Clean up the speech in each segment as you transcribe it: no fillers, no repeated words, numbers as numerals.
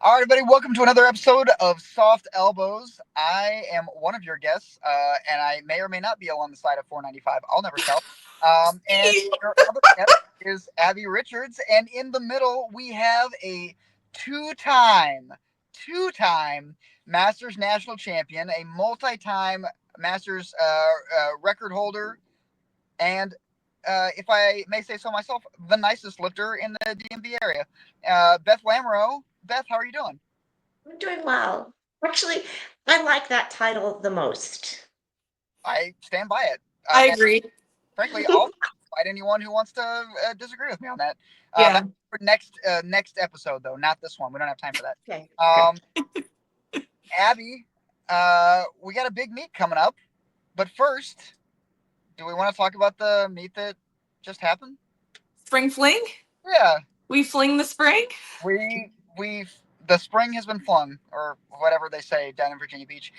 All right, everybody, welcome to another episode of Soft Elbows. I am one of your guests, and I may or may not be on the side of 495. I'll never tell. And your other guest is Abby Richards, and in the middle we have a two-time, two-time Masters national champion, a multi-time Masters record holder, and if I may say so myself, the nicest lifter in the DMV area. Beth Lamoreaux. Beth, how are you doing? I'm doing well. Actually, I like that title the most. I stand by it. I And agree. frankly, I'll fight anyone who wants to disagree with me on that. That's Yeah. for next episode, though, not this one. We don't have time for that. Okay, Um, Abby, we got a big meet coming up, but first, do we want to talk about the meet that just happened? Spring fling? Yeah, We fling the spring? we the spring has been flung, or whatever they say down in Virginia Beach.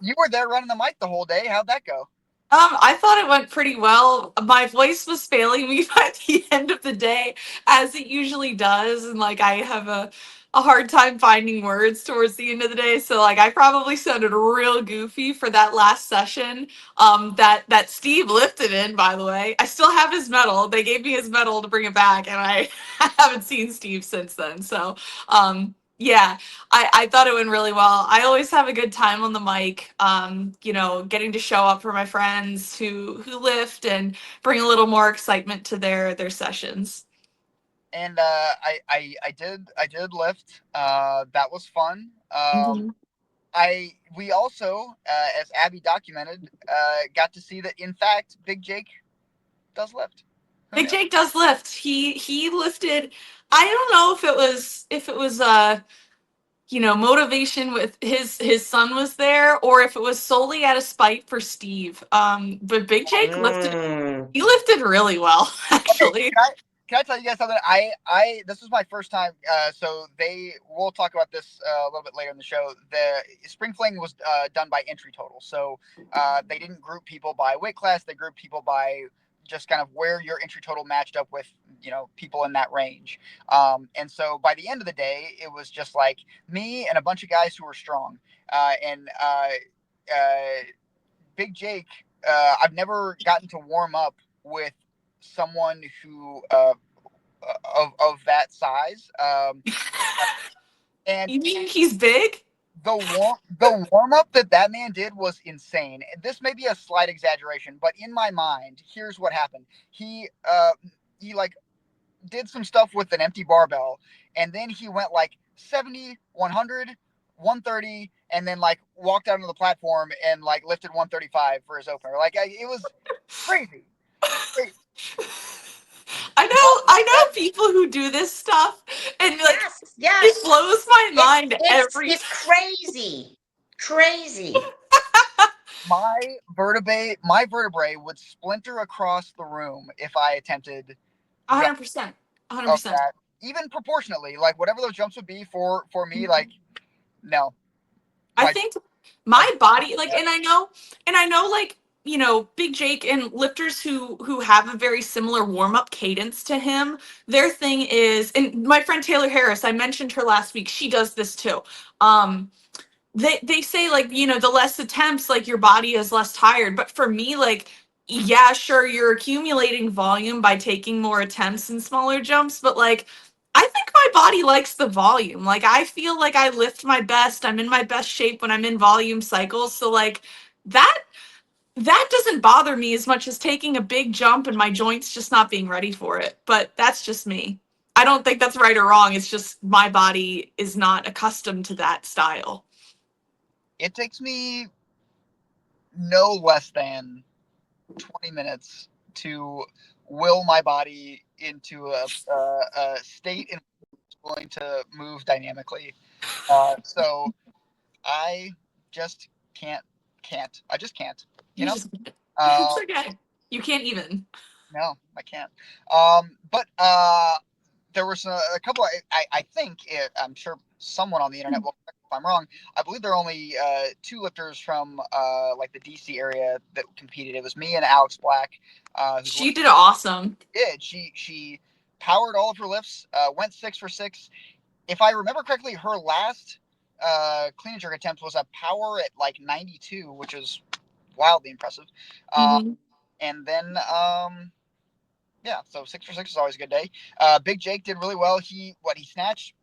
You were there running the mic the whole day. How'd that go? I thought it went pretty well. My voice was failing me by the end of the day, as it usually does, and like I have a hard time finding words towards the end of the day. So like I probably sounded real goofy for that last session. That Steve lifted in, by the way. I still have his medal. They gave me his medal to bring it back, and I haven't seen Steve since then. So yeah, I thought it went really well. I always have a good time on the mic, getting to show up for my friends who lift and bring a little more excitement to their sessions. And I did lift. That was fun. Mhm. I we also, as Abby documented, got to see that in fact Big Jake does lift. Who Big knew? Jake does lift. He lifted. I don't know if it was motivation with his son was there, or if it was solely out of spite for Steve. But Big Jake lifted. Mm. He lifted really well, Okay, actually. can I tell you guys something? I this was my first time. So we'll talk about this a little bit later in the show. The spring fling was done by entry total, so they didn't group people by weight class. They grouped people by just kind of where your entry total matched up with people in that range. And so by the end of the day, it was just like me and a bunch of guys who were strong. And Big Jake, I've never gotten to warm up with someone who of that size. And You mean he's big? the warm up that man did was insane. This may be a slight exaggeration, but in my mind, here's what happened. He like did some stuff with an empty barbell, and then he went like 70, 100, 130, and then like walked out onto the platform and like lifted 135 for his opener. It was crazy. Crazy. I know people who do this stuff, and like Yes, yes. it blows my It's mind it's every. it's crazy. Crazy. My vertebrae would splinter across the room if I attempted jump 100%, a hundred of percent. that, even proportionately. Like whatever those jumps would be for me, like no, I my think my my body, like, and I know, like, Big Jake and lifters who have a very similar warm up cadence to him. Their thing is, and my friend Taylor Harris, I mentioned her last week. She does this too. Um, they say, like, the less attempts, like, your body is less tired. But for me, like, yeah, sure, you're accumulating volume by taking more attempts and smaller jumps, but like I think my body likes the volume. Like I feel like I lift my best. I'm in my best shape when I'm in volume cycles. So like that that doesn't bother me as much as taking a big jump and my joints just not being ready for it. But that's just me. I don't think that's right or wrong. It's just my body is not accustomed to that style. it takes me no less than 20 minutes to will my body into a state in which it's going to move dynamically. So I just can't. I just can't. You You know. just it's Uh, okay. You can't even. no, I can't. But there was a couple. I think I'm sure someone on the internet will correct me if I'm wrong. I believe there are only two lifters from like the DC area that competed. It was me and Alex Black. Who's She did awesome. did. She powered all of her lifts, went 6 for 6. if I remember correctly, her last clean and jerk attempt was a power at like 92, which is wildly impressive. Mm-hmm. And then yeah, so 6 for 6 is always a good day. Big Jake did really well. He snatched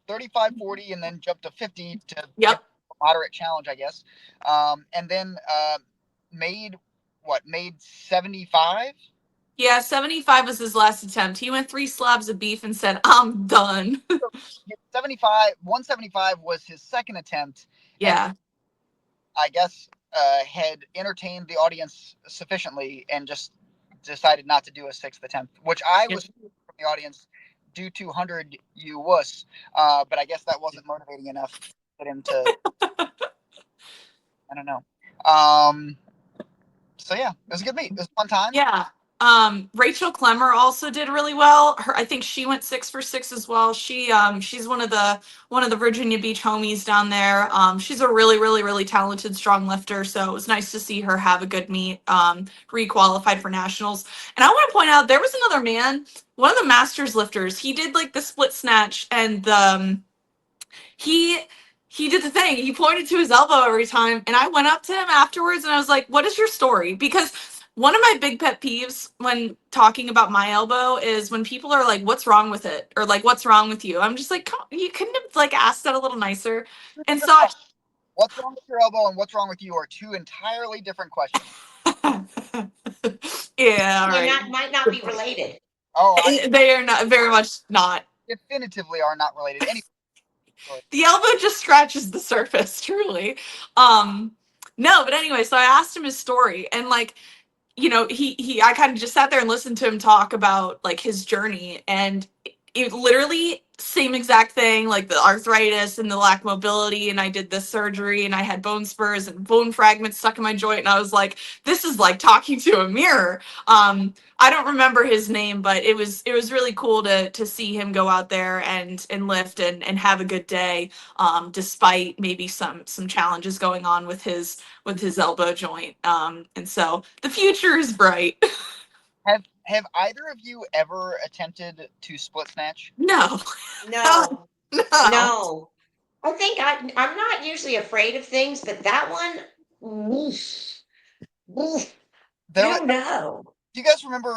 35, 40, and then jumped to 50 to Yep. a moderate challenge, I guess. And then made 75. Yeah, 75 was his last attempt. He went 3 slabs of beef and said, "I'm done." 175 was his second attempt, and Yeah. I guess had entertained the audience sufficiently and just decided not to do a sixth attempt, which I Yep. was from the audience, do 200, you wuss. But I guess that wasn't motivating enough to get him to, I don't know. So yeah, it was a good meet. It was a fun time. Yeah. Rachel Clemmer also did really well. I think she went 6 for 6 as well. She's one of the Virginia Beach homies down there. She's a really, really, really talented strong lifter. So it was nice to see her have a good meet. Re-qualified for nationals. And I want to point out there was another man, one of the masters lifters. He did like the split snatch and he he did the thing. He pointed to his elbow every time, and I went up to him afterwards and I was like, "What is your story?" Because one of my big pet peeves when talking about my elbow is when people are like, "What's wrong with it?" or like, "What's wrong with you?" I'm just like, "Come on, you couldn't have like asked that a little nicer." And so What's wrong with your elbow and what's wrong with you are two entirely different questions. yeah, all They're right. not might not be related. Oh, They are not very much not. definitively are not related. Anyway, The elbow just scratches the surface, truly. Um, no, but anyway, so I asked him his story, and like, he I kind of just sat there and listened to him talk about like his journey, and it literally same exact thing, like the arthritis and the lack of mobility, and I did this surgery and I had bone spurs and bone fragments stuck in my joint, and I was like, this is like talking to a mirror. I don't remember his name, but it was really cool to see him go out there and lift and have a good day, despite maybe some challenges going on with his elbow joint. And so the future is bright. have either of you ever attempted to split snatch? No. No, No. no. I think I'm not usually afraid of things, but that one, oof, oof, you There, don't know. do you guys remember?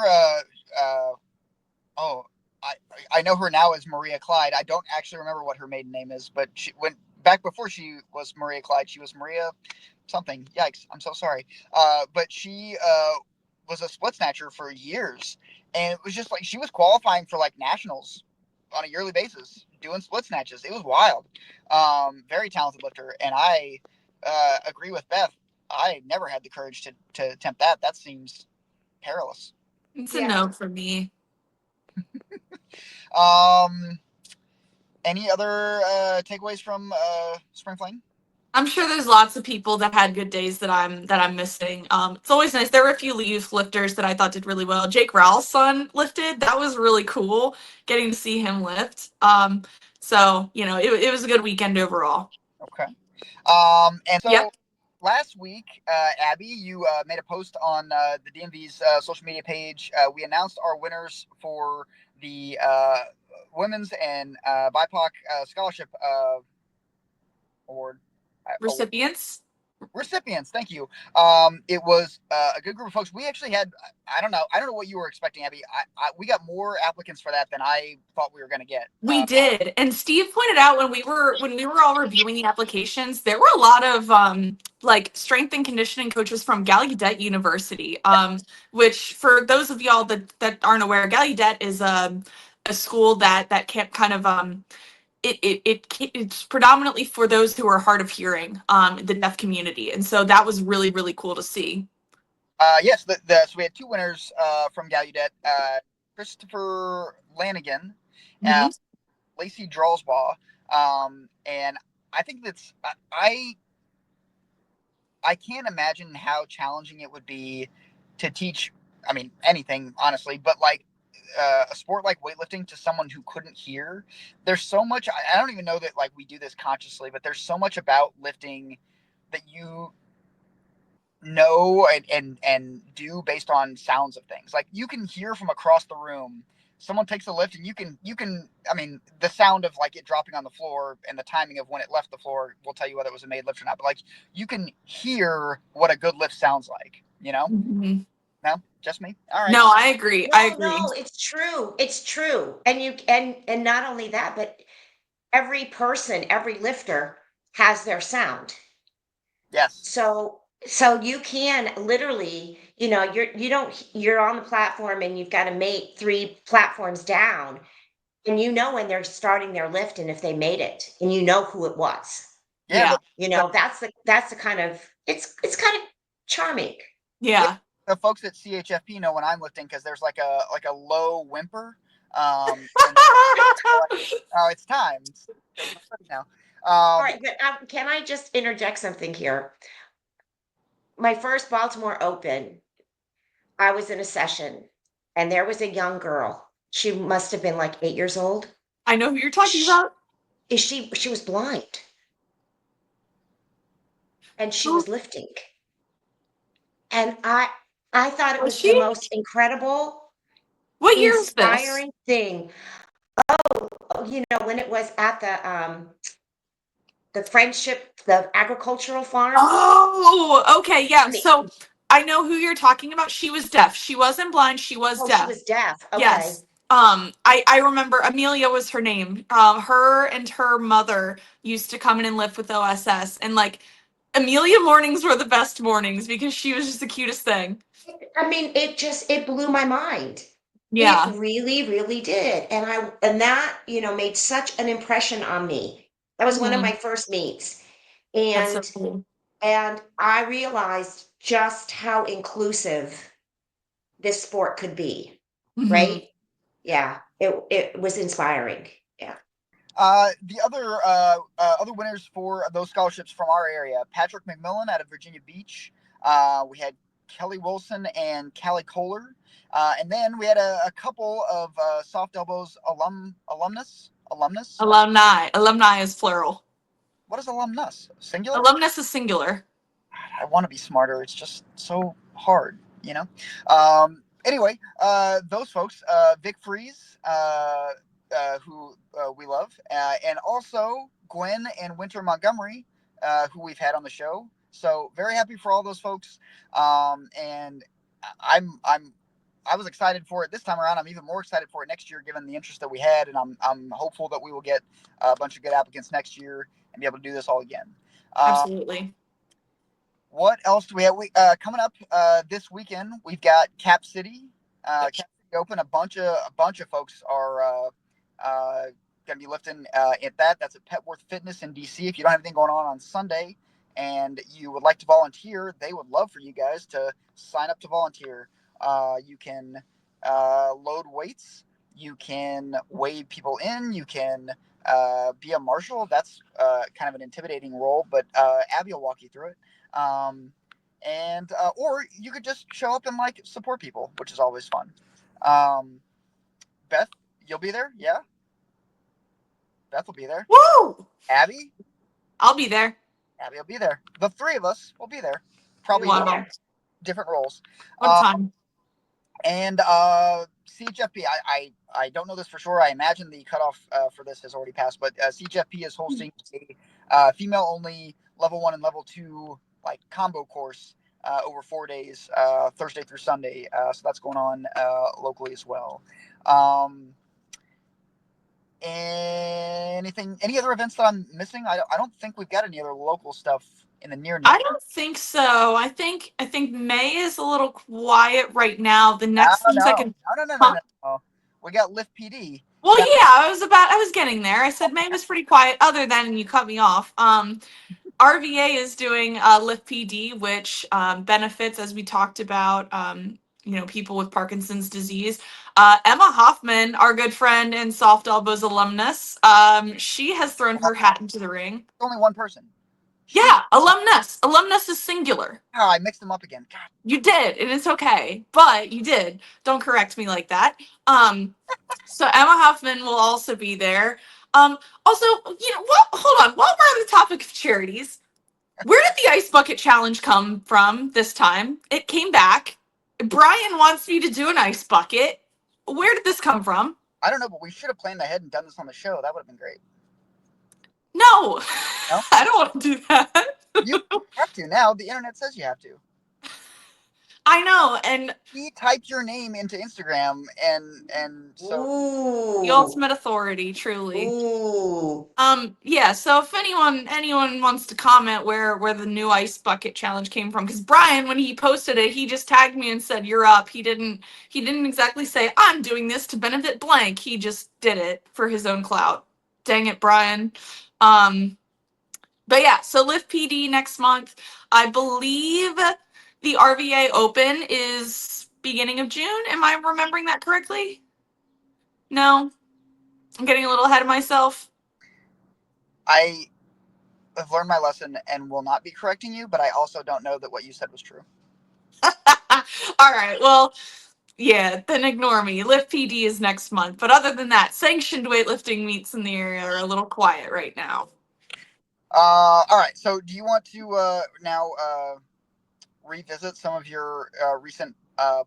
Oh, I I know her now as Maria Clyde. I don't actually remember what her maiden name is, but she went back before she was Maria Clyde. She was Maria something. Yikes! I'm so sorry. But she was a split snatcher for years, and it was just like she was qualifying for like nationals on a yearly basis, doing split snatches. It was wild. Very talented lifter, and I agree with Beth. I never had the courage to attempt that. That seems perilous. It's a Yeah. no for me. Um, any other takeaways from Spring Fling? I'm sure there's lots of people that had good days that I'm missing. It's always nice. There were a few youth lifters that I thought did really well. Jake Rowell's son lifted. That was really cool getting to see him lift. So it was a good weekend overall. Okay. And Yep. so last week, Abby, you made a post on the DMV's social media page. We announced our winners for the Women's and BIPOC Scholarship Award. Recipients. Recipients, thank you. It was a good group of folks. We actually had, I don't know what you were expecting, Abby. We got more applicants for that than I thought we were going to get. We did. And Steve pointed out when we were all reviewing the applications, there were a lot of like strength and conditioning coaches from Gallaudet University. Which for those of y'all that aren't aware, Gallaudet is a school that can't kind of it's predominantly for those who are hard of hearing, the deaf community. And so that was really, really cool to see. Yes, so we had two winners from Gallaudet, Christopher Lanigan, uh, Mhm. Lacey Drawsbaugh, and I think I can't imagine how challenging it would be to teach. I mean, anything honestly, but like a sport like weightlifting to someone who couldn't hear. There's so much. I don't even know that like we do this consciously, but there's so much about lifting that you know and do based on sounds of things. Like you can hear from across the room someone takes a lift and you can I mean the sound of like it dropping on the floor and the timing of when it left the floor will tell you whether it was a made lift or not, but like you can hear what a good lift sounds like, you know. Mhm. No, just me. All right. No, I agree. I No, agree. no, it's true. It's true. And and not only that, but every person, every lifter has their sound. Yes. So you can literally, you're on the platform and you've got to mate 3 platforms down, and when they're starting their lift and if they made it, and who it was. Yeah, Yeah. That's the kind of, it's kind of charming. yeah, Yeah. the folks at CHFP know when I'm lifting because there's like a low whimper, and they're like, oh, it's time. It's now. All Um, right, but can I just interject something here? My first Baltimore Open, I was in a session and there was a young girl. She must have been like 8 years old. I know who you're talking Sh about. she was blind and she Who was lifting. And I thought it was was the she? most incredible, What year was this? inspiring thing. Oh, when it was at the friendship, the agricultural farm. Oh, okay, yeah. I mean, So I know who you're talking about. She was deaf. She wasn't blind. She was oh, she deaf. was deaf. Okay. Yes. I remember Amelia was her name. Her and her mother used to come in and live with OSS, and like Amelia mornings were the best mornings because she was just the cutest thing. I mean, it blew my mind. It Yeah. really, really did. And that, made such an impression on me. That was one of my Mhm. first meets. That's so And cool. and I realized just how inclusive this sport could be, Hmm. right? Yeah. It was inspiring. Yeah. the other winners for those scholarships from our area: Patrick McMillan out of Virginia Beach. We had Kelly Wilson and Callie Kohler, and then we had a couple of Soft Elbows alumnus. Alumni. Alumni is plural. What is alumnus? Singular? Alumnus is singular. I want to be smarter. It's just so hard, you know. Anyway, those folks, Vic Freeze, who we love, and also Gwen and Winter Montgomery, who we've had on the show. So very happy for all those folks. And I'm I was excited for it this time around. I'm even more excited for it next year, given the interest that we had, and I'm hopeful that we will get a bunch of good applicants next year and be able to do this all again. Uh, Absolutely. what else do we have? We coming up this weekend. We've got Cap City, Cap City Open. A bunch of folks are going to be lifting at that. That's at Petworth Fitness in DC. If you don't have anything going on Sunday and you would like to volunteer, they would love for you guys to sign up to volunteer. You can load weights. You can weigh people in. You can be a marshal. That's kind of an intimidating role, but Abby will walk you through it. And or you could just show up and like support people, which is always fun. Um, Beth, you'll be there, yeah. Beth will be there. Woo! Abby, I'll be there. Abby will be there. The three of us will be there, probably in Wow. different roles. What a Uh, time. and CHFP, I don't know this for sure. I imagine the cutoff for this has already passed, but CHFP is hosting a female only level 1 and level 2 like combo course over 4 days, Thursday through Sunday. So that's going on locally as well. Um, any other events that I'm missing? I don't think we've got any other local stuff in the near. I don't think so. I think May is a little quiet right now. The No, next things I no, can. no, no, no, no, Huh? no. We got Lift PD. Well, That, yeah, I was getting there. I said May was pretty quiet, other than you cut me off. RVA is doing Lift PD, which benefits, as we talked about, people with Parkinson's disease. Emma Hoffman, our good friend and Soft Elbows alumnus, she has thrown her hat into the ring. only one person. She. Yeah, alumnus. Alumnus is singular. Oh, I mixed them up again. God. You did, and it's okay, but you did. Don't correct me like that. So Emma Hoffman will also be there. Also, what? Hold on. While we're on the topic of charities, where did the Ice Bucket Challenge come from this time? It came back. Brian wants me to do an ice bucket. where did this come from? I don't know, but we should have planned ahead and done this on the show. That would have been great. No, No, I don't want to do that. you have to now. The internet says you have to. I know, and He typed your name into Instagram, and so the Ooh. ultimate authority, truly. Ooh. Yeah, so if anyone wants to comment where the new ice bucket challenge came from, because Brian, when he posted it, he just tagged me and said, "You're up." He didn't exactly say, "I'm doing this to benefit blank." He just did it for his own clout. Dang it, Brian. But yeah, so Lift PD next month. I believe the RVA Open is beginning of June. Am I remembering that correctly? No, I'm getting a little ahead of myself. I have learned my lesson and will not be correcting you, but I also don't know that what you said was true. All right, well, yeah, then ignore me. Lift PD is next month. But other than that, sanctioned weightlifting meets in the area are a little quiet right now. All right. So, do you want to now revisit some of your recent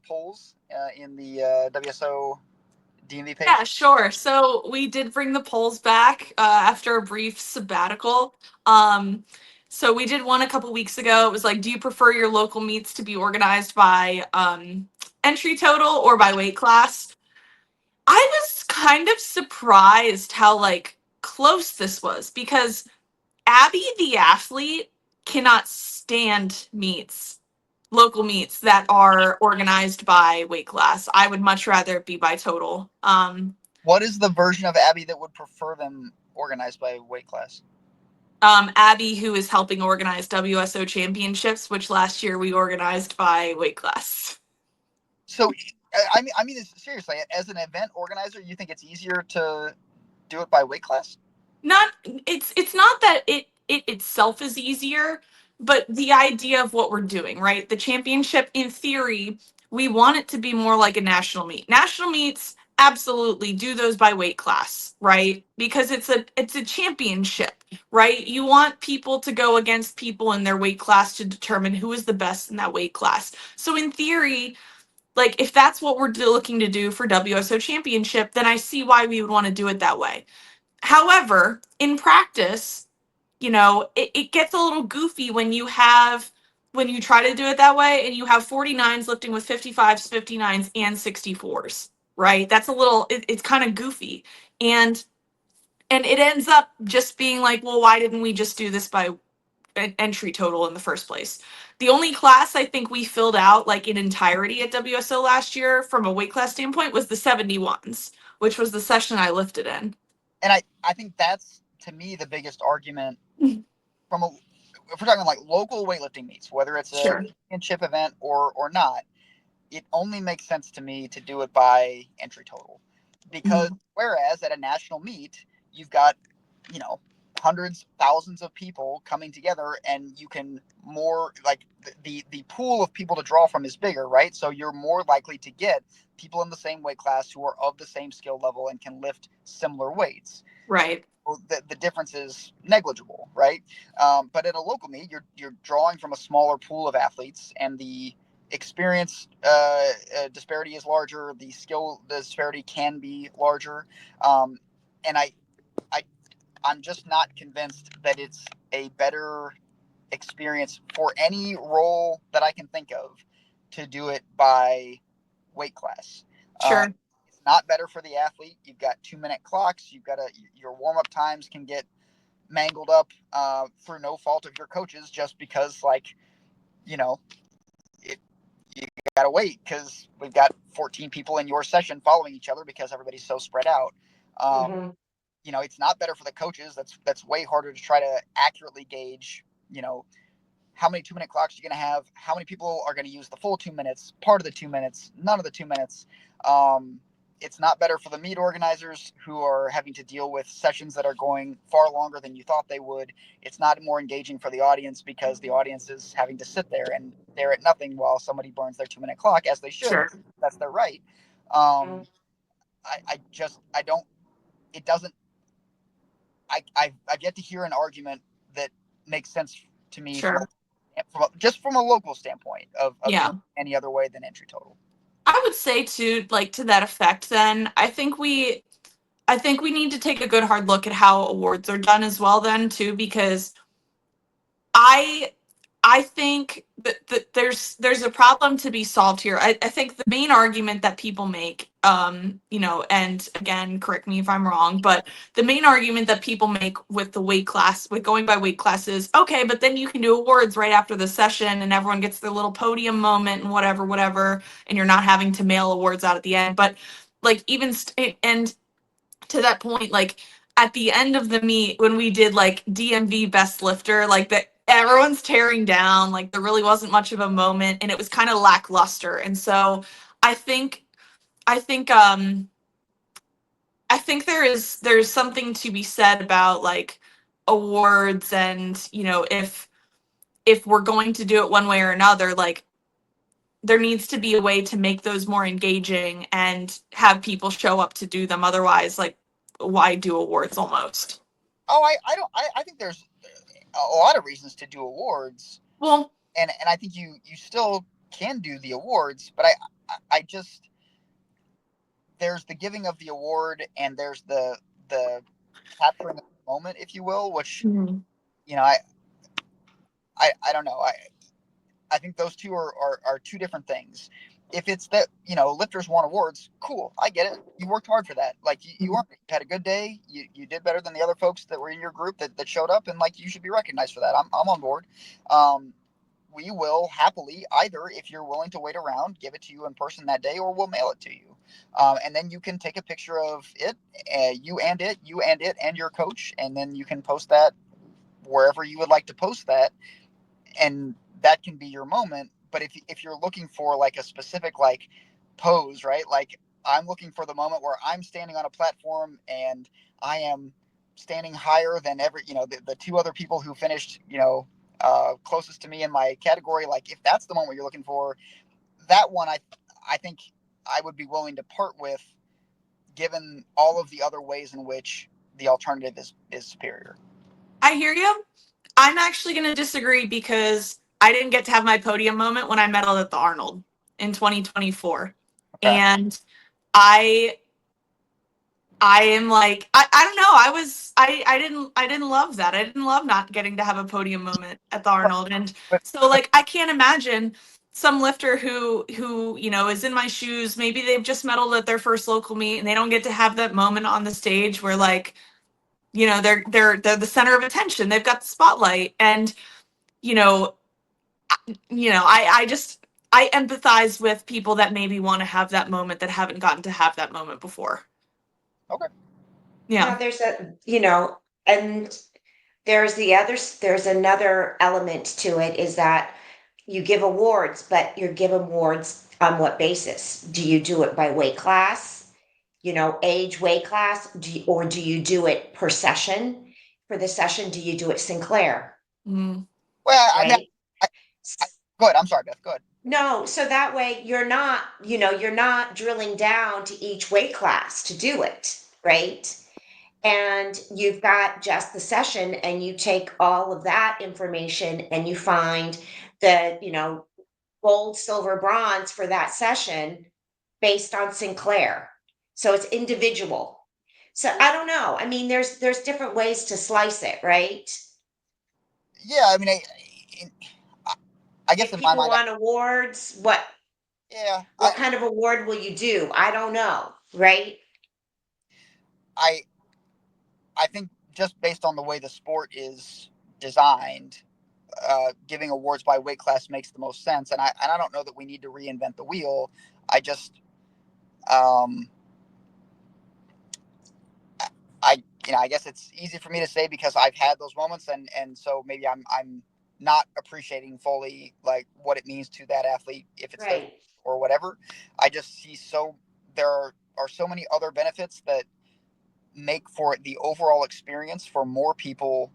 polls in the WSO DMV page? Yeah, sure. So we did bring the polls back after a brief sabbatical. So we did one a couple weeks ago. It was like, do you prefer your local meets to be organized by entry total or by weight class? I was kind of surprised how like close this was because Abby the athlete cannot stand meets, local meets that are organized by weight class. I would much rather it be by total. What is the version of Abby that would prefer them organized by weight class? Abby, who is helping organize WSO championships, which last year we organized by weight class. So, I mean, seriously, as an event organizer, you think it's easier to do it by weight class? Not it's not that it itself is easier, but the idea of what we're doing, right? The championship, in theory, we want it to be more like a national meet. National meets, absolutely do those by weight class, right? Because it's a championship, right? You want people to go against people in their weight class to determine who is the best in that weight class. So in theory, like if that's what we're looking to do for WSO championship, then I see why we would want to do it that way. However, in practice, it gets a little goofy when you try to do it that way and you have 49s lifting with 55s, 59s, and 64s, right? That's a little, it's kind of goofy. And it ends up just being like, well, why didn't we just do this by an entry total in the first place? The only class I think we filled out like in entirety at WSO last year from a weight class standpoint was the 71s, which was the session I lifted in. And I think that's, to me, the biggest argument from a, if we're talking like local weightlifting meets, whether it's a Sure. championship event or not, it only makes sense to me to do it by entry total. Because whereas at a national meet, you've got, you know, hundreds, thousands of people coming together, and you can more like the pool of people to draw from is bigger, right? So you're more likely to get people in the same weight class who are of the same skill level and can lift similar weights. Right. So the difference is negligible, right? But at a local meet, you're drawing from a smaller pool of athletes, and the experience disparity is larger. The skill disparity can be larger, and I I'm just not convinced that it's a better experience for any role that I can think of to do it by weight class. Uh, Sure. it's not better for the athlete. You've got 2 minute clocks. You've got your warm up times can get mangled up through no fault of your coaches, just because you know it, you got to wait because we've got 14 people in your session following each other because everybody's so spread out. Um, Mm-hmm. it's not better for the coaches. That's way harder to try to accurately gauge. How many 2 minute clocks you're going to have, how many people are going to use the full 2 minutes, part of the 2 minutes, none of the 2 minutes. It's not better for the meet organizers who are having to deal with sessions that are going far longer than you thought they would. It's not more engaging for the audience because the audience is having to sit there and stare at nothing while somebody burns their 2 minute clock, as they should. Sure. That's their right. I don't, it doesn't, I've yet to hear an argument that makes sense to me Sure. just from a local standpoint of doing Yeah. it any other way than entry total. I would say to that effect, then I think we need to take a good hard look at how awards are done as well then too, because I I think that there's a problem to be solved here. I think the main argument that people make, and again, correct me if I'm wrong, but the main argument that people make with the weight class, with going by weight class is, okay, but then you can do awards right after the session and everyone gets their little podium moment and whatever, and you're not having to mail awards out at the end. But like and to that point, like at the end of the meet when we did like DMV best lifter, like that everyone's tearing down, like there really wasn't much of a moment and it was kind of lackluster. And so I think I think I think there's something to be said about like awards and if we're going to do it one way or another, like there needs to be a way to make those more engaging and have people show up to do them. Otherwise, like, why do awards almost? Oh, I think there's a lot of reasons to do awards. Well, and I think you still can do the awards, but I just, there's the giving of the award and there's the capturing of the moment, if you will, which mhm. you know I don't know. I think those two are two different things. If it's that, lifters want awards, cool. I get it. You worked hard for that. Like you had a good day. You did better than the other folks that were in your group that showed up, and like you should be recognized for that. I'm on board. We will happily, either if you're willing to wait around, give it to you in person that day, or we'll mail it to you. And then you can take a picture of it, you and it, and your coach, and then you can post that wherever you would like to post that, and that can be your moment. But if you're looking for like a specific like pose, right? Like I'm looking for the moment where I'm standing on a platform and I am standing higher than the two other people who finished, closest to me in my category. Like if that's the moment you're looking for, that one I think I would be willing to part with, given all of the other ways in which the alternative is superior. I hear you. I'm actually going to disagree because I didn't get to have my podium moment when I medaled at the Arnold in 2024. Okay. And I I am like I don't know. I didn't love that. I didn't love not getting to have a podium moment at the Arnold. And But, so like I can't imagine some lifter who is in my shoes. Maybe they've just medaled at their first local meet and they don't get to have that moment on the stage where like they're the center of attention. They've got the spotlight. And you know I just I empathize with people that maybe want to have that moment that haven't gotten to have that moment before. okay. Yeah. Now and there's another element to it is that you give awards, but you're given awards on what basis? Do you do it by weight class? Age, weight class? Or do you do it per session? For the session, do you do it Sinclair, Mm. Well, I mean, right? go ahead. I'm sorry, Beth. Go ahead. No, so that way you're not drilling down to each weight class to do it, right? And you've got just the session and you take all of that information and you find the, gold, silver, bronze for that session based on Sinclair. So it's individual. So I don't know. I mean, there's different ways to slice it, right? Yeah, I mean, I guess If in my people mind, want awards, what yeah, what kind of award will you do? I don't know, right? I, I think just based on the way the sport is designed, giving awards by weight class makes the most sense. And I don't know that we need to reinvent the wheel. I just, um, I I guess it's easy for me to say because I've had those moments, and so maybe I'm not appreciating fully like what it means to that athlete if it's their Right. or whatever. I just see there are so many other benefits that make for the overall experience for more people.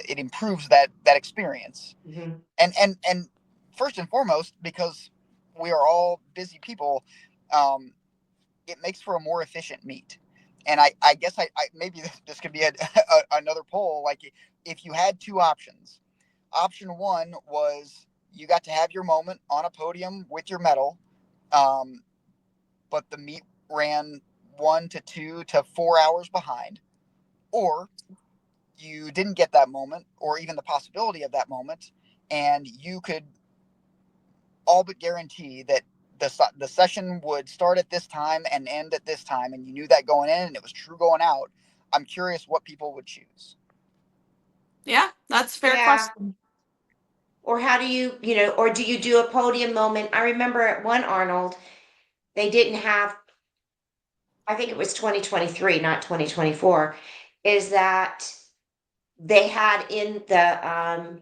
It improves that experience, Hmm. and first and foremost, because we are all busy people, um, it makes for a more efficient meet. And I guess I maybe this could be another poll. Like if you had two options, option one was you got to have your moment on a podium with your medal, um, but the meet ran 1 to 2 to 4 hours behind, or you didn't get that moment or even the possibility of that moment, and you could all but guarantee that the session would start at this time and end at this time, and you knew that going in and it was true going out. I'm curious what people would choose. Yeah, that's a fair Yeah. question. Or how do you, or do you do a podium moment? I remember at one Arnold, they didn't have, I think it was 2023, not 2024, is that they had in the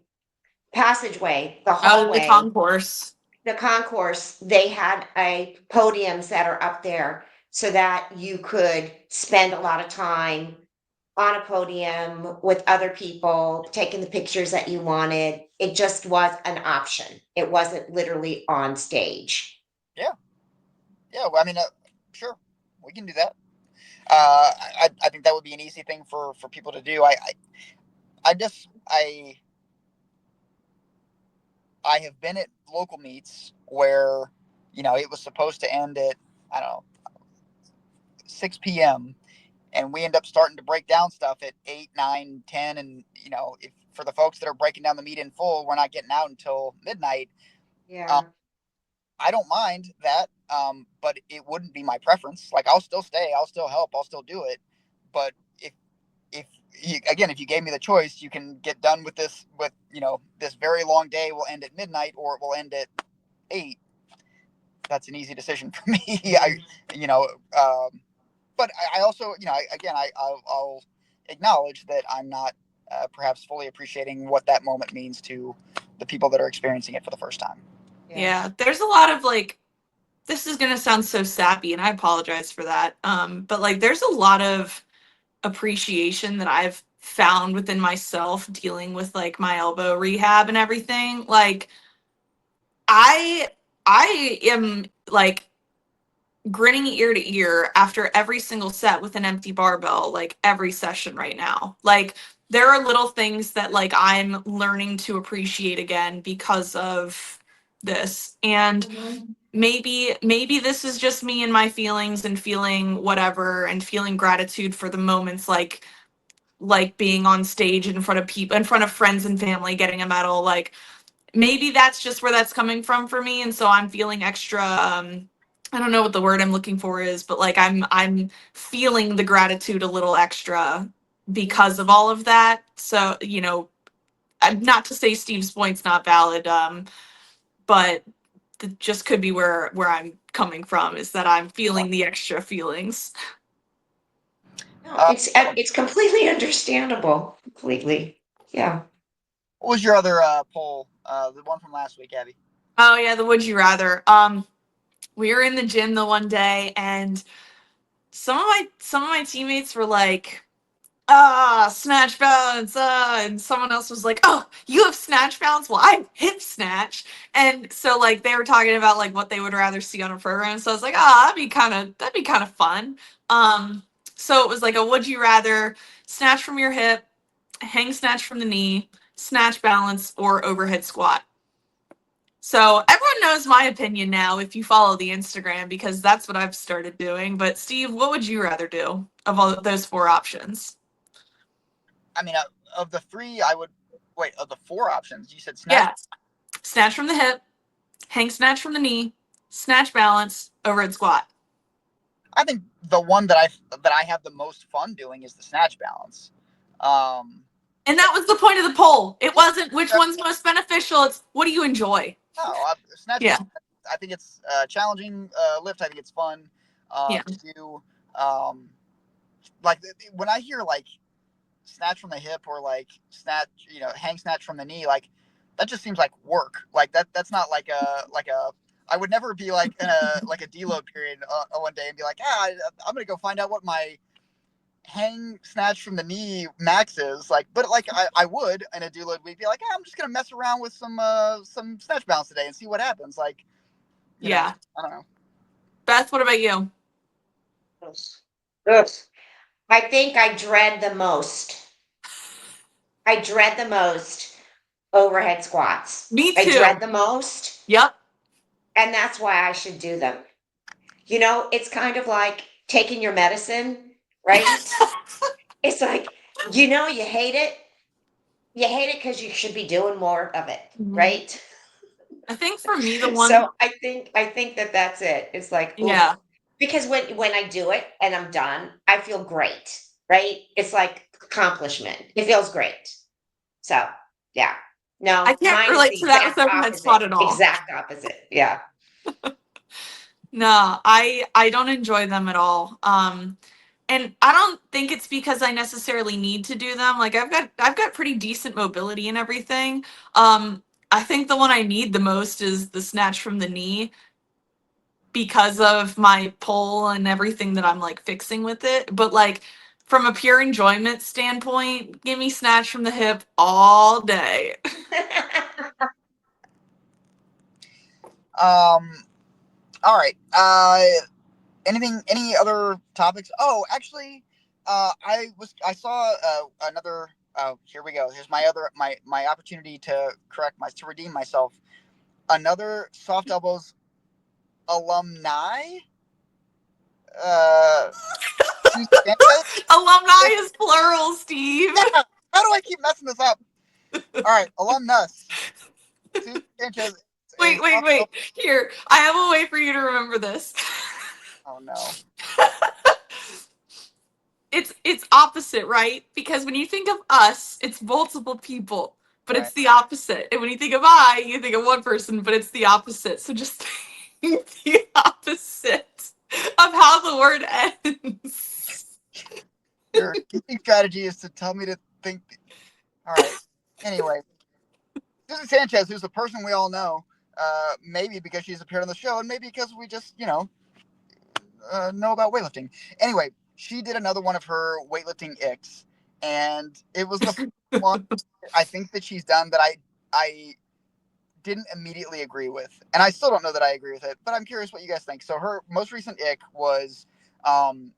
passageway, the Oh, the hallway, concourse. the concourse, they had a podiums that are up there so that you could spend a lot of time on a podium with other people, taking the pictures that you wanted. It just was an option. It wasn't literally on stage. Yeah, yeah. Well, I mean, sure, we can do that. I think that would be an easy thing for people to do. I just I have been at local meets where it was supposed to end at, I don't know, 6 p.m., and we end up starting to break down stuff at 8, 9, 10, and if for the folks that are breaking down the meet in full, we're not getting out until midnight. Um, Yeah. I don't mind that, but it wouldn't be my preference. Like, I'll still stay, I'll still help, I'll still do it. But if again, if you gave me the choice, you can get done with this this very long day will end at midnight or it will end at 8. That's an easy decision for me. I you know but I also, I'll acknowledge that I'm not perhaps fully appreciating what that moment means to the people that are experiencing it for the first time. Yeah. Yeah, there's a lot of like, this is gonna sound so sappy, and I apologize for that. But like, there's a lot of appreciation that I've found within myself dealing with like my elbow rehab and everything. Like, I I am like grinning ear to ear after every single set with an empty barbell, like every session right now. Like, there are little things that like I'm learning to appreciate again because of this. And Mhm. maybe this is just me and my feelings and feeling whatever and feeling gratitude for the moments like being on stage in front of people, in front of friends and family, getting a medal. Like, maybe that's just where that's coming from for me, and so I'm feeling extra I don't know what the word I'm looking for is, but like I'm feeling the gratitude a little extra because of all of that. So, not to say Steve's point's not valid, but just could be where I'm coming from, is that I'm feeling the extra feelings. No, it's completely understandable. Completely. Yeah. What was your other poll? The one from last week, Abby. Oh yeah, the would you rather. We were in the gym the one day, and some of my teammates were like, snatch balance, and someone else was like, oh, you have snatch balance, well, I have hip snatch. And so like they were talking about like what they would rather see on a program, so I was like, that'd be kind of fun. So it was like a would you rather: snatch from your hip, hang snatch from the knee, snatch balance, or overhead squat. So everyone knows my opinion now if you follow the Instagram, because that's what I've started doing. But Steve, what would you rather do of all those four options? I mean, of the three, I would wait. Of the four options, you said snatch. Yeah, snatch from the hip, hang snatch from the knee, snatch balance, overhead squat. I think the one that I have the most fun doing is the snatch balance. Um, And that was the point of the poll. It wasn't which one's most beneficial. It's what do you enjoy? no, snatch Yeah, balance. I think it's challenging lift. I think it's fun yeah, to do. Um, like when I hear like snatch from the hip or like snatch, hang snatch from the knee, like that just seems like work. Like that's not like a. I would never be like in a deload period one day and be like, I'm gonna go find out what my hang snatch from the knee max is. Like, but like I would in a deload week be like, I'm just gonna mess around with some snatch balance today and see what happens. Like, yeah. I don't know. Beth, what about you? Ugh. I think I dread the most overhead squats. Me I dread too. the most. Yep. And that's why I should do them. It's kind of like taking your medicine, right? It's like, you hate it. You hate it because you should be doing more of it, Mhm. right? I think for me, the So one, I think that that's it. It's like, yeah, oof. Because when I do it and I'm done, I feel great, right? It's like accomplishment. It feels great. So, yeah. I No, can't mine is relate the to that with exact the red opposite. spot at all. Exact opposite. Yeah. No, I don't enjoy them at all. And I don't think it's because I necessarily need to do them. Like I've got pretty decent mobility and everything. I think the one I need the most is the snatch from the knee because of my pull and everything that I'm like fixing with it. But like from a pure enjoyment standpoint, give me snatch from the hip all day. Um. All right. Any other topics? Oh, actually, I saw another. Oh, here we go. Here's my opportunity to redeem myself. Another soft elbows alumni. Uh, Susan Sanchez. Alumni is plural, Steve. Yeah. How do I keep messing this up? All right, alumnus. Susan Sanchez Wait, is wait, soft wait. elbows. Here, I have a way for you to remember this. Oh no. It's opposite, right? Because when you think of us, it's multiple people, but Right. it's the opposite. And when you think of I, you think of one person, but it's the opposite. So just think the opposite of how the word ends. Your teaching strategy is to tell me to think. All right. Anyway, Susan Sanchez, who's a person we all know, maybe because she's appeared on the show, and maybe because we just, know about weightlifting. Anyway, she did another one of her weightlifting icks, and it was the first one I think that she's done that I didn't immediately agree with, and I still don't know that I agree with it. But I'm curious what you guys think. So her most recent ick was um,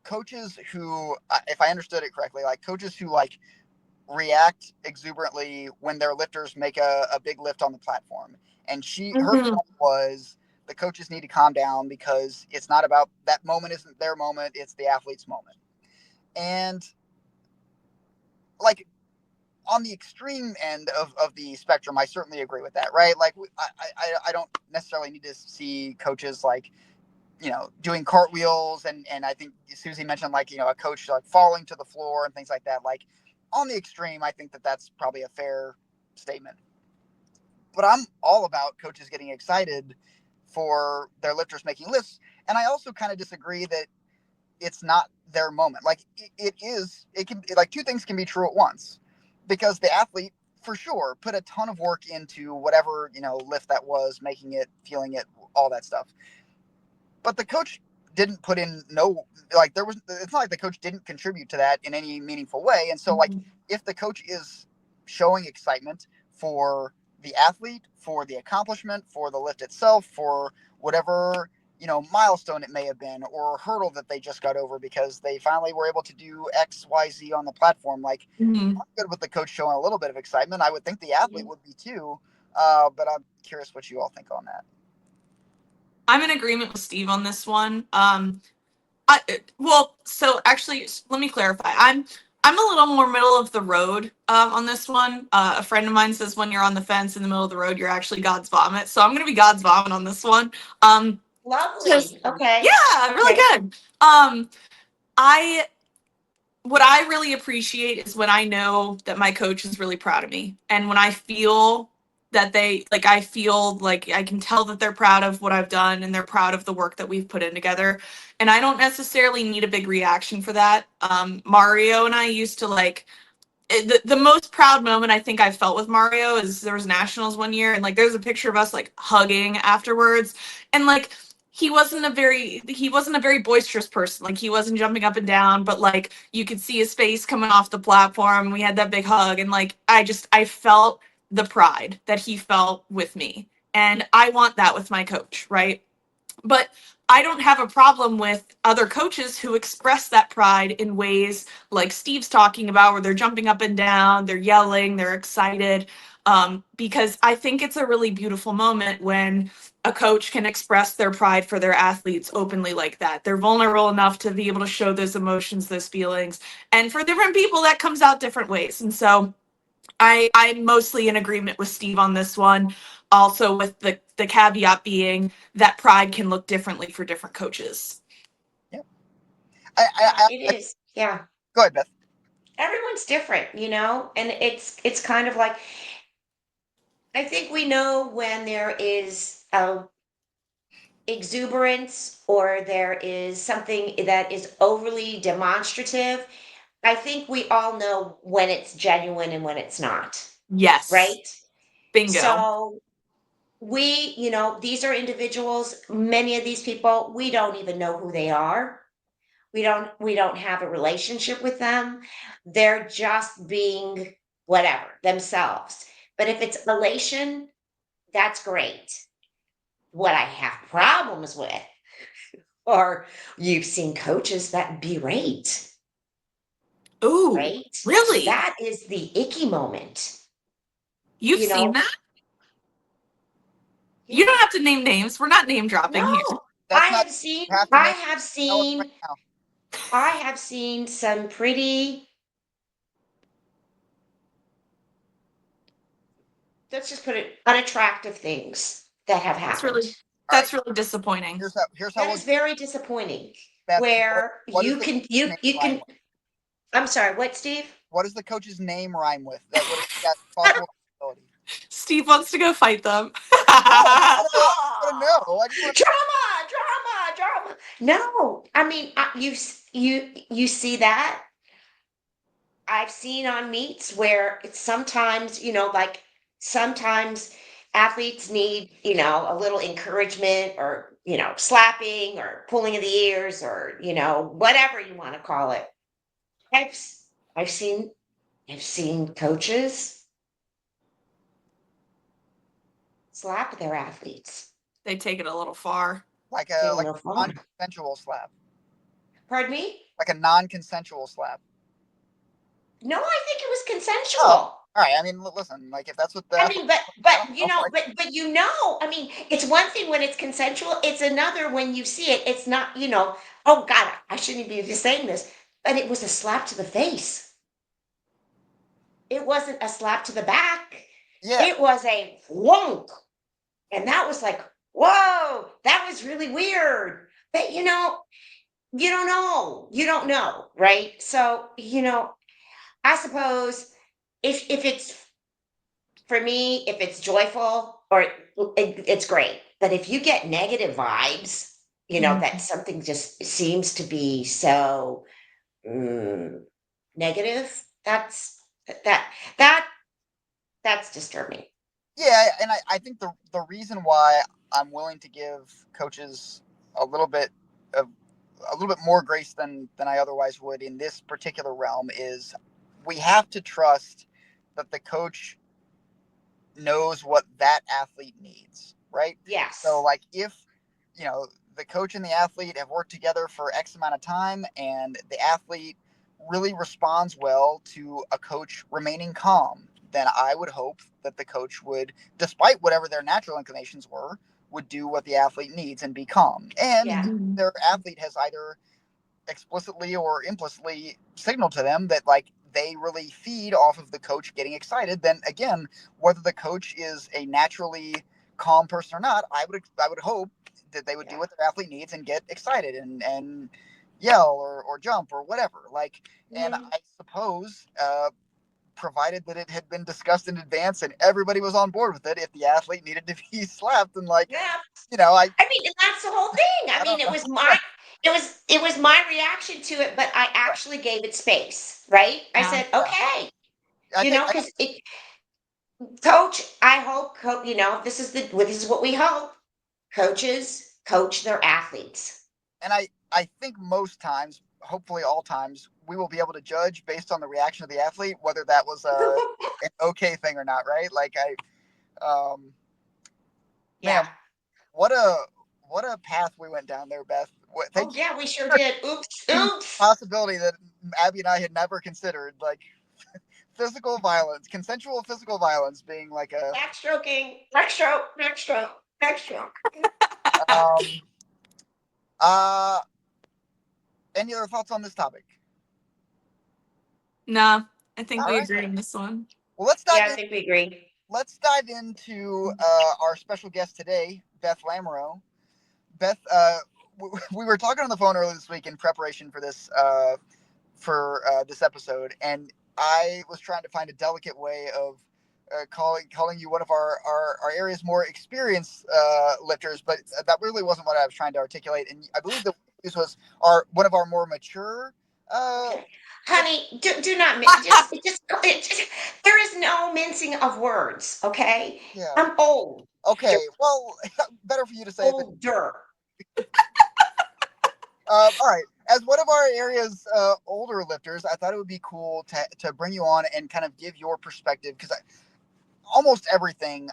coaches who, if I understood it correctly, like coaches who like react exuberantly when their lifters make a big lift on the platform. And her Mhm. point was the coaches need to calm down because it's not about that moment isn't their moment, it's the athlete's moment. And like on the extreme end of the spectrum, I certainly agree with that, right? Like I don't necessarily need to see coaches like doing cartwheels and I think Susie mentioned like a coach like falling to the floor and things like that. Like on the extreme, I think that that's probably a fair statement. But I'm all about coaches getting excited for their lifters making lifts, and I also kind of disagree that it's not their moment. Like it is. It can like two things can be true at once, because the athlete for sure put a ton of work into whatever lift that was, making it, feeling it, all that stuff. But the coach didn't put in no like there was. It's not like the coach didn't contribute to that in any meaningful way. And so like if the coach is showing excitement for the athlete, for the accomplishment, for the lift itself, for whatever milestone it may have been or hurdle that they just got over because they finally were able to do XYZ on the platform, like Mhm. I'm good with the coach showing a little bit of excitement. I would think the athlete would be too. But I'm curious what you all think on that. I'm in agreement with Steve on this one. Well, so actually, let me clarify. I'm a little more middle of the road on this one. A friend of mine says when you're on the fence in the middle of the road, you're actually God's vomit. So I'm gonna be God's vomit on this one. Just Lovely. Okay. yeah, really Okay. good. I what I really appreciate is when I know that my coach is really proud of me, and when I feel that I feel like I can tell that they're proud of what I've done and they're proud of the work that we've put in together. And I don't necessarily need a big reaction for that. Mario and I used to the most proud moment I think I felt with Mario is there was nationals one year, and like there's a picture of us like hugging afterwards, and like he wasn't a very boisterous person. Like he wasn't jumping up and down, but like you could see his face coming off the platform, and we had that big hug, and like I felt the pride that he felt with me, and I want that with my coach, right? But I don't have a problem with other coaches who express that pride in ways like Steve's talking about, where they're jumping up and down, they're yelling, they're excited. Because I think it's a really beautiful moment when a coach can express their pride for their athletes openly like that. They're vulnerable enough to be able to show those emotions, those feelings. And for different people, that comes out different ways. And so I'm mostly in agreement with Steve on this one. Also, with the caveat being that pride can look differently for different coaches. Yeah. Yeah, it is. Yeah. Go ahead, Beth. Everyone's different, and it's kind of like I think we know when there is exuberance or there is something that is overly demonstrative. I think we all know when it's genuine and when it's not, Yes. right? Bingo. So these are individuals, many of these people, we don't even know who they are. We don't have a relationship with them. They're just being whatever, themselves. But if it's elation, that's great. What I have problems with are you've seen coaches that berate, Ooh, right? really? That is the icky moment. You've You seen know, that? You yeah. don't have to name names. We're not name dropping here. No, I That's not. have seen, You have to I name. have Tell us right seen, now. I have seen some pretty, let's just put it, unattractive things that have That's happened. really All right. that's really disappointing. Here's how That we'll is very disappointing. Beth. Where What does you the can, coach's you name you rhyme can. with? I'm sorry. What, Steve? What does the coach's name rhyme with? That would have possible possibility. Steve wants to go fight them. No, I just want to know. I just want to. Drama, drama, drama. No, I mean, you see that. I've seen on meets where it's sometimes, like sometimes athletes need, a little encouragement or, slapping or pulling of the ears or, whatever you want to call it. I've s- I've seen I've seen coaches slap their athletes. They take it a little far. like Take a a like little a far. non-consensual slap. Pardon me? Like a non-consensual slap. No, I think it was Oh, consensual. all right. I mean, listen. Like if that's what the I athlete. mean, but I don't know. Like, I mean, it's one thing when it's consensual. It's another when you see it. It's not, oh God, I shouldn't be just saying this, but it was a slap to the face. It wasn't a slap to the back. yeah, It was a wonk, and that was like, whoa, that was really weird. But you don't know, right? So I suppose if it's for me, if it's joyful or it's great. But if you get negative vibes, that something just seems to be so mm, negative, that that that's disturbing. yeah, and I think the reason why I'm willing to give coaches a little bit of a little bit more grace than I otherwise would in this particular realm is we have to trust that the coach knows what that athlete needs, right? So Yes. like if the coach and the athlete have worked together for X amount of time and the athlete really responds well to a coach remaining calm, then I would hope that the coach would, despite whatever their natural inclinations were, would do what the athlete needs and be calm. And Yeah. their athlete has either explicitly or implicitly signal to them that like they really feed off of the coach getting excited, then again, whether the coach is a naturally calm person or not, I would hope that they would do Yeah. what their athlete needs and get excited and yell or jump or whatever. Like, and Mhm. I suppose provided that it had been discussed in advance and everybody was on board with it, if the athlete needed to be slapped, and like, Yeah. you know, I I mean, and that's the whole thing. I I mean, don't it know. was my my reaction to it, but I Right. actually gave it space, right? I Yeah. said, Yeah. okay, I think I because it coach, I hope, this is what we hope. Coaches coach their athletes. and I think most times, hopefully all times, we will be able to judge based on the reaction of the athlete whether that was an okay thing or not, right? Like I, Yeah. man, what a what a path we went down there, Beth. Oh Thank you yeah, we sure for did. Oops, the oops. possibility that Abby and I had never considered, like physical violence, consensual physical violence being like a Backstroking, backstroke, backstroke, backstroke. um uh any other thoughts on this topic? Nah, I think All we right. agree on this one. Well, let's Yeah, dive I in. think we agree. Let's dive into our special guest today, Beth Lamoreaux. Beth, we were talking on the phone earlier this week in preparation for this episode, and I was trying to find a delicate way of calling you one of our area's more experienced lifters, but that really wasn't what I was trying to articulate. And I believe the this was one of our more mature. Uh, Okay. Honey, do not there is no mincing of words, okay? yeah. I'm old. Okay. You're Well, better for you to say it. older. All right. As one of our area's older lifters, I thought it would be cool to bring you on and kind of give your perspective because almost everything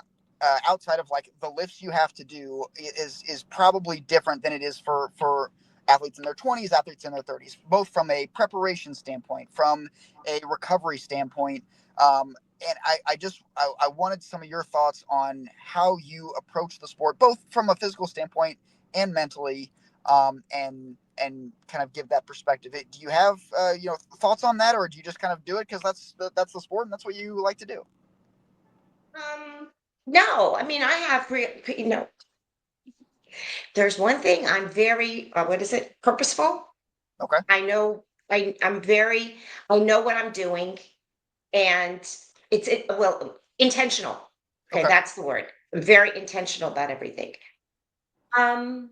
outside of like the lifts you have to do is probably different than it is for athletes in their 20s, athletes in their 30s, both from a preparation standpoint, from a recovery standpoint. And I wanted some of your thoughts on how you approach the sport, both from a physical standpoint and mentally, and kind of give that perspective. Do you have thoughts on that, or do you just kind of do it because that's the sport and that's what you like to do? No, I mean, I have, there's one thing I'm very, what is it? Purposeful. Okay. I know, I'm very, I know what I'm doing, and well, intentional. Okay, Okay. that's the word. I'm very intentional about everything. Um,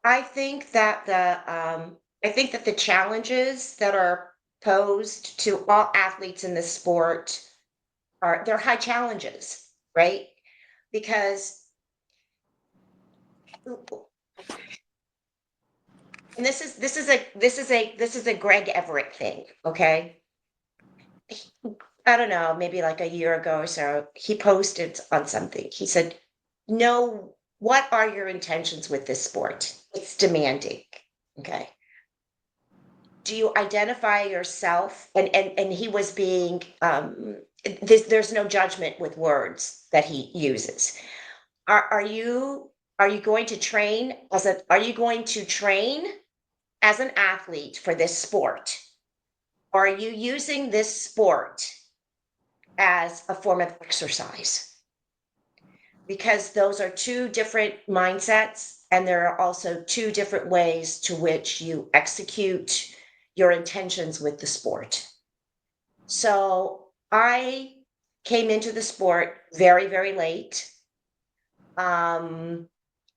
I think that the challenges that are posed to all athletes in this sport they're high challenges, right? Because and this is a Greg Everett thing, okay? I don't know, maybe like a year ago or so, he posted on something. He said, "No, what are your intentions with this sport? It's demanding." Okay. Do you identify yourself? And he was being there's no judgment with words that he uses. Are you going to train are you going to train as an athlete for this sport? Or are you using this sport as a form of exercise? Because those are two different mindsets, and there are also two different ways to which you execute your intentions with the sport. So I came into the sport very, very late.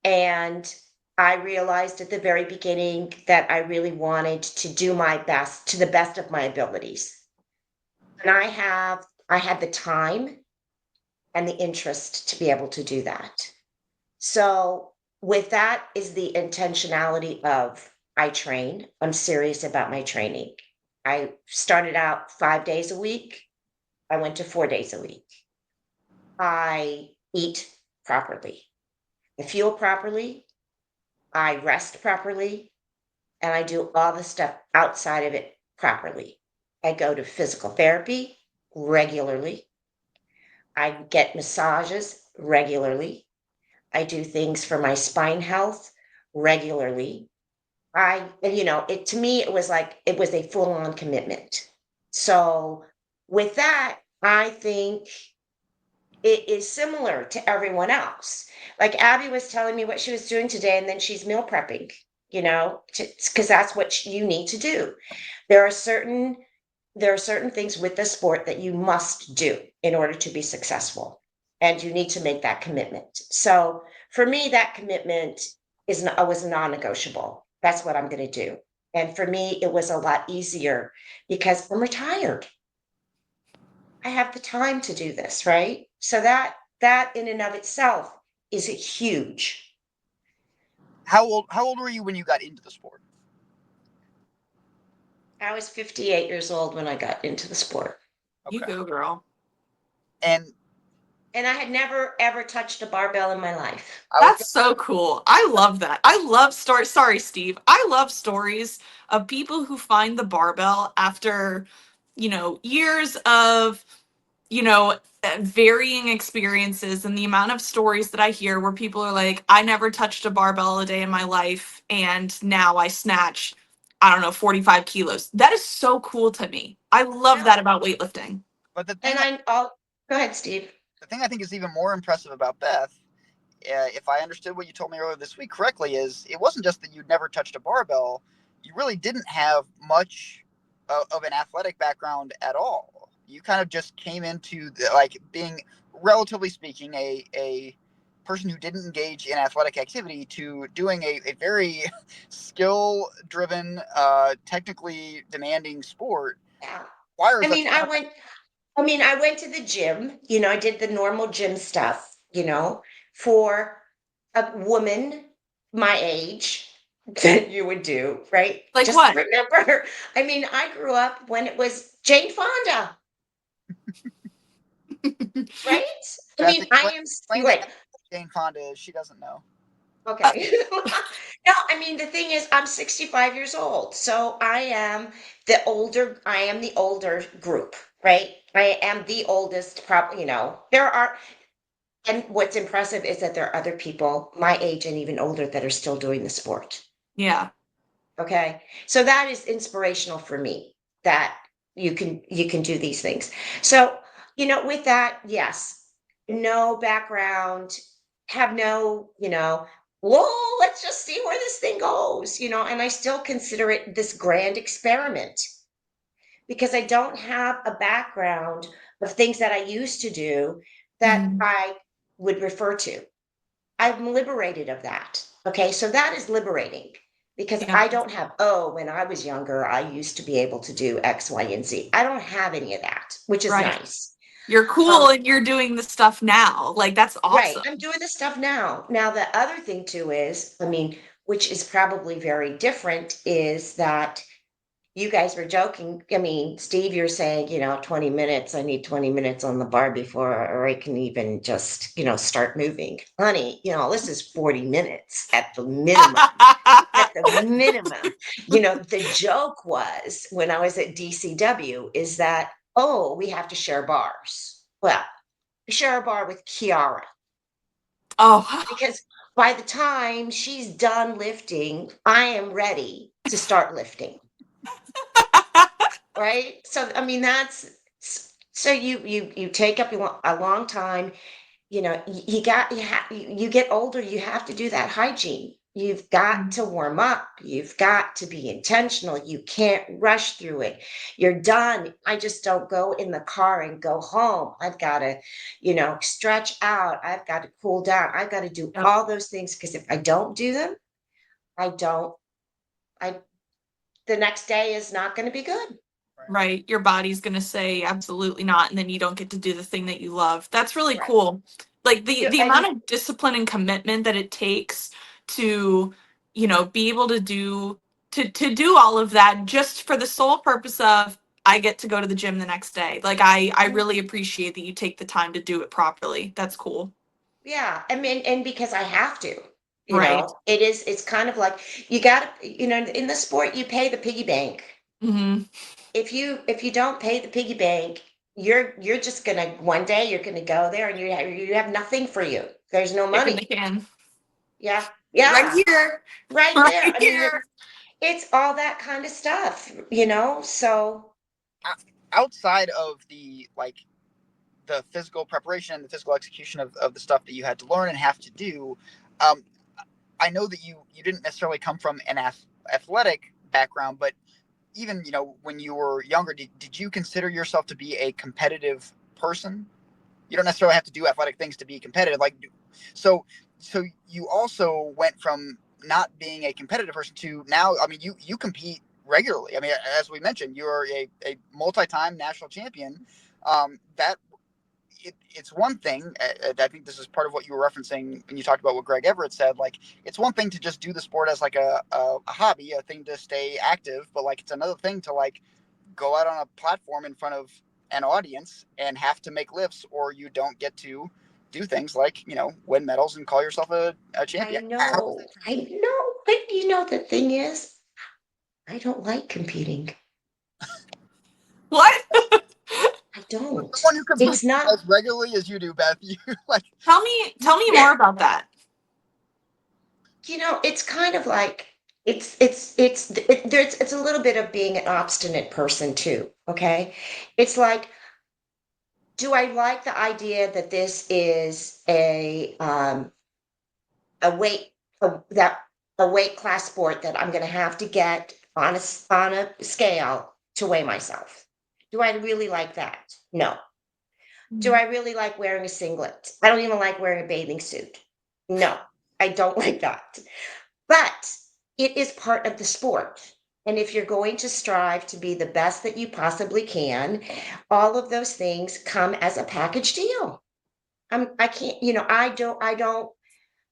And I realized at the very beginning that I really wanted to do my best to the best of my abilities. And I had the time and the interest to be able to do that. So with that is the intentionality of I train. I'm serious about my training. I started out 5 days a week. I went to 4 days a week. I eat properly. I fuel properly. I rest properly. And I do all the stuff outside of it properly. I go to physical therapy regularly. I get massages regularly. I do things for my spine health regularly. It to me, it was like it was a full on commitment. So with that, I think it is similar to everyone else. Like Abby was telling me what she was doing today, and then she's meal prepping, because that's what you need to do. There are certain there are certain things with the sport that you must do in order to be successful, and you need to make that commitment. So for me, that commitment was non-negotiable. That's what I'm going to do. And for me, it was a lot easier because I'm retired. I have the time to do this, right? So that in and of itself is huge. How old were you when you got into the sport? I was 58 years old when I got into the sport. You Okay. go, girl. And And I had never ever touched a barbell in my life. I was That's so cool. I love that. I love stories. Sorry, Steve. I love stories of people who find the barbell after, years of, varying experiences, and the amount of stories that I hear where people are like, I never touched a barbell a day in my life, and now I snatch, I don't know, 45 kilos. That is so cool to me. I love Yeah. that about weightlifting. but And I'll go ahead, Steve. the thing I think is even more impressive about Beth, if I understood what you told me earlier this week correctly, is it wasn't just that you'd never touched a barbell. You really didn't have much of an athletic background at all. You kind of just came into like being, relatively speaking, a person who didn't engage in athletic activity to doing a very skill driven, technically demanding sport. Yeah. I Requires a mean, ton of. I went to the gym, I did the normal gym stuff, for a woman my age that you would do, right? Like Just what? remember, I grew up when it was Jane Fonda, right? Beth, I explain, am, explain to right. Beth what Jane Fonda is. She doesn't know. Okay. No, the thing is, I'm 65 years old, so I am the older group, right? I am the oldest, probably, there are, and what's impressive is that there are other people my age and even older that are still doing the sport. Yeah. Okay. So that is inspirational for me that you can do these things. So, with that, yes, no background, have no, whoa, let's just see where this thing goes, and I still consider it this grand experiment because I don't have a background of things that I used to do that Mhm. I would refer to. I'm liberated of that. Okay, so that is liberating because Yeah. I don't have, oh, when I was younger, I used to be able to do X, Y, and Z. I don't have any of that, which is Right. nice. You're Um, cool and you're doing the stuff now. Like, that's right, awesome. I'm doing this stuff now. Now, the other thing too is, which is probably very different, is that you guys were joking. Steve, you're saying, 20 minutes. I need 20 minutes on the bar before I can even just, start moving. Honey, this is 40 minutes at the minimum. At the minimum. The joke was when I was at DCW is that, oh, we have to share bars. Well, we share a bar with Kiara Oh. because by the time she's done lifting, I am ready to start lifting. Right? So that's so you take up a long time. You get older, you have to do that hygiene. You've got to warm up. You've got to be intentional. You can't rush through it. You're done. I just don't go in the car and go home. I've got to, stretch out. I've got to cool down. I've got to do Yep. all those things because if I don't do them, I don't, I, the next day is not going to be good. Right. Your body's going to say absolutely not, and then you don't get to do the thing that you love. That's really Right. cool. Like the And amount of discipline and commitment that it takes to, be able to do all of that just for the sole purpose of I get to go to the gym the next day. Like I really appreciate that you take the time to do it properly. That's cool. yeah, and because I have to, Right. it's kind of like you got to, in the sport you pay the piggy bank. Mhm. If you don't pay the piggy bank, you're just gonna one day you're gonna go there and you have nothing for you. There's no Kicking the money. can. Yeah, Right yeah, here. right there. Right here. It's all that kind of stuff, So Outside of the like the physical preparation and the physical execution of the stuff that you had to learn and have to do, um, I know that you didn't necessarily come from an athletic background, but even when you were younger, did you consider yourself to be a competitive person? You don't necessarily have to do athletic things to be competitive. Like, so so you also went from not being a competitive person to now. I mean, you compete regularly. I mean, as we mentioned, you are a multi-time national champion. That it's one thing. I think this is part of what you were referencing when you talked about what Greg Everett said. Like, it's one thing to just do the sport as like a hobby, a thing to stay active, but like it's another thing to like go out on a platform in front of an audience and have to make lifts, or you don't get to do things like, win medals and call yourself a champion. How is that I transition? know, but the thing is, I don't like competing. What? I don't. Someone who It's competes not, as regularly as you do, Beth, you like. Tell me more about that. it's kind of like it's a little bit of being an obstinate person too, okay? It's like, do I like the idea that this is a weight that a weight class sport that I'm going to have to get on a scale to weigh myself? Do I really like that? No. Do I really like wearing a singlet? I don't even like wearing a bathing suit. No, I don't like that. But it is part of the sport. And if you're going to strive to be the best that you possibly can, all of those things come as a package deal. I can't,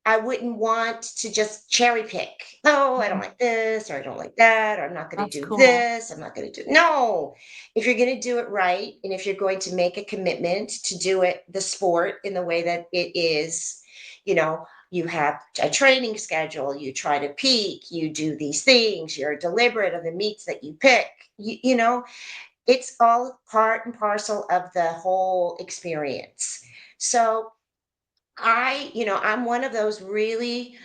I wouldn't want to just cherry pick. Oh, I don't Mhm. like this, or I don't like that, or I'm not going to That's do cool. this. I'm not going to do. No, if you're going to do it right, and if you're going to make a commitment to do it, the sport in the way that it is, you have a training schedule, you try to peak, you do these things, you're deliberate of the meets that you pick. It's all part and parcel of the whole experience. So I'm one of those really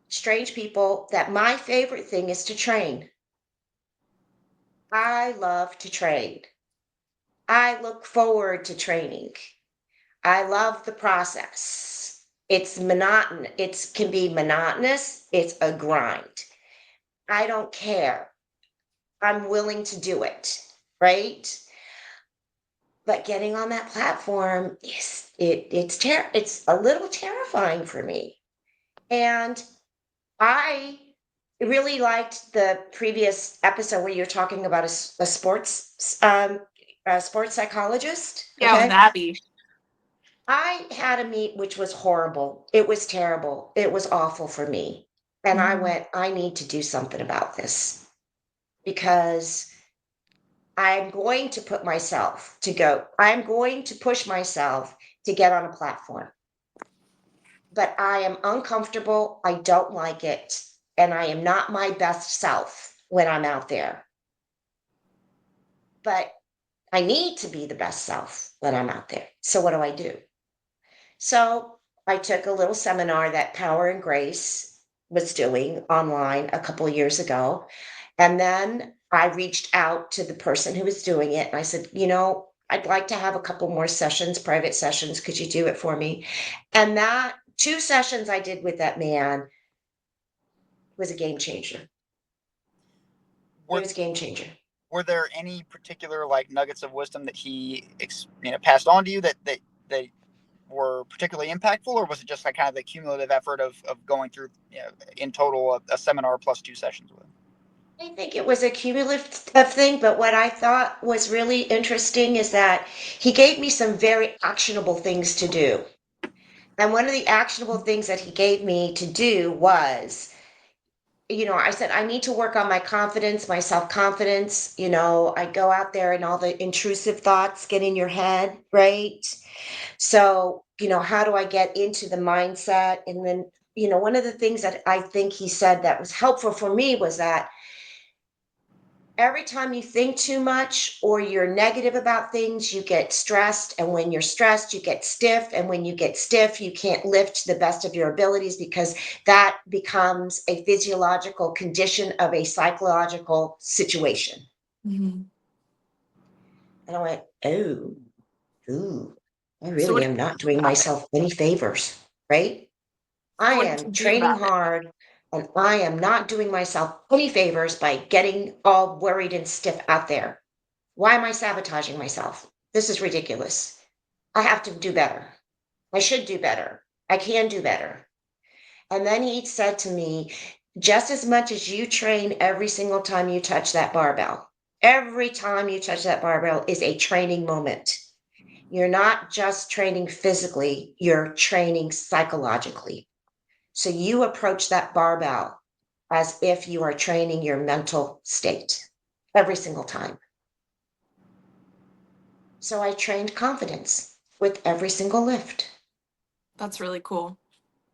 strange people that my favorite thing is to train. I love to train. I look forward to training. I love the process. It's monotonous. It can be monotonous. It's a grind. I don't care. I'm willing to do it, right? But getting on that platform it's a little terrifying for me. And I really liked the previous episode where you were talking about a sports psychologist. Yeah, with Okay. Abby. I had a meet which was horrible. It was terrible. It was awful for me. And I Mhm. went, I need to do something about this because I'm going to push myself to get on a platform, but I am uncomfortable. I don't like it. And I am not my best self when I'm out there. But I need to be the best self when I'm out there. So what do I do? So I took a little seminar that Power and Grace was doing online a couple of years ago. And then I reached out to the person who was doing it. And I said, I'd like to have a couple more sessions, private sessions. Could you do it for me? And that 2 sessions I did with that man was a game changer. It Were was a game changer. were there any particular like nuggets of wisdom that he passed on to you that were particularly impactful, or was it just like kind of the cumulative effort of going through, in total a seminar plus 2 sessions with him? I think it was a cumulative thing, but what I thought was really interesting is that he gave me some very actionable things to do. And one of the actionable things that he gave me to do was, I said, I need to work on my confidence, my self confidence. I go out there and all the intrusive thoughts get in your head, right? So, how do I get into the mindset? And then, one of the things that I think he said that was helpful for me was that every time you think too much or you're negative about things, you get stressed. And when you're stressed, you get stiff. And when you get stiff, you can't lift to the best of your abilities because that becomes a physiological condition of a psychological situation. Mhm. And I went, oh, ooh, I So really what am did not you do doing about it? myself any favors, right? So I what did you am do training about it? hard and I am not doing myself any favors by getting all worried and stiff out there. Why am I sabotaging myself? This is ridiculous. I have to do better. I should do better. I can do better. And then he said to me, just as much as you train every single time you touch that barbell, every time you touch that barbell is a training moment. You're not just training physically, you're training psychologically. So you approach that barbell as if you are training your mental state every single time. So I trained confidence with every single lift. That's really cool.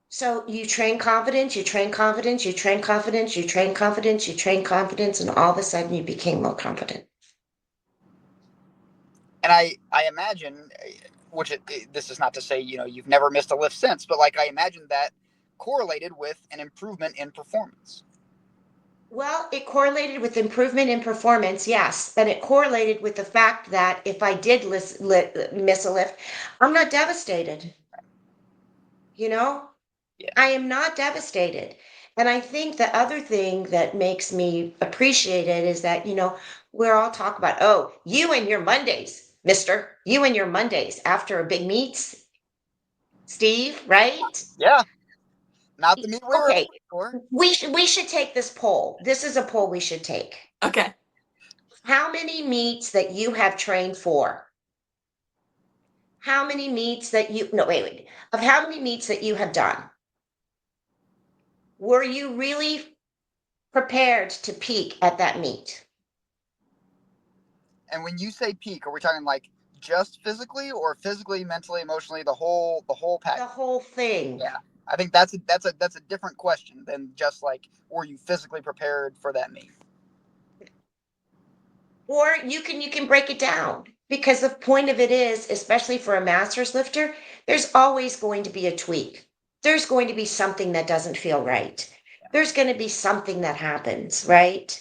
So you train confidence, you train confidence, you train confidence, you train confidence, you train confidence, and all of a sudden you became more confident. And I imagine, which this is not to say you've never missed a lift since, but like I imagine that correlated with an improvement in performance. Well, it correlated with improvement in performance, yes, but it correlated with the fact that if I did miss a lift, I'm not devastated. You know, Yeah. I am not devastated. And I think the other thing that makes me appreciate it is that, we're all talk about, oh, you and your Mondays, mister, you and your Mondays after a big meets, Steve, right? Yeah. Not the meat we were Okay, hoping for. we should take this poll. This is a poll we should take. Okay. How many meets that you have trained for? How many meets that you, no, wait, of how many meets that you have done? Were you really prepared to peak at that meet? And when you say peak, are we talking like just physically or physically, mentally, emotionally, the whole The package? whole thing. Yeah. I think that's a different question than just like were you physically prepared for that meet? Or you can break it down because the point of it is, especially for a master's lifter, there's always going to be a tweak. There's going to be something that doesn't feel right. There's going to be something that happens, right?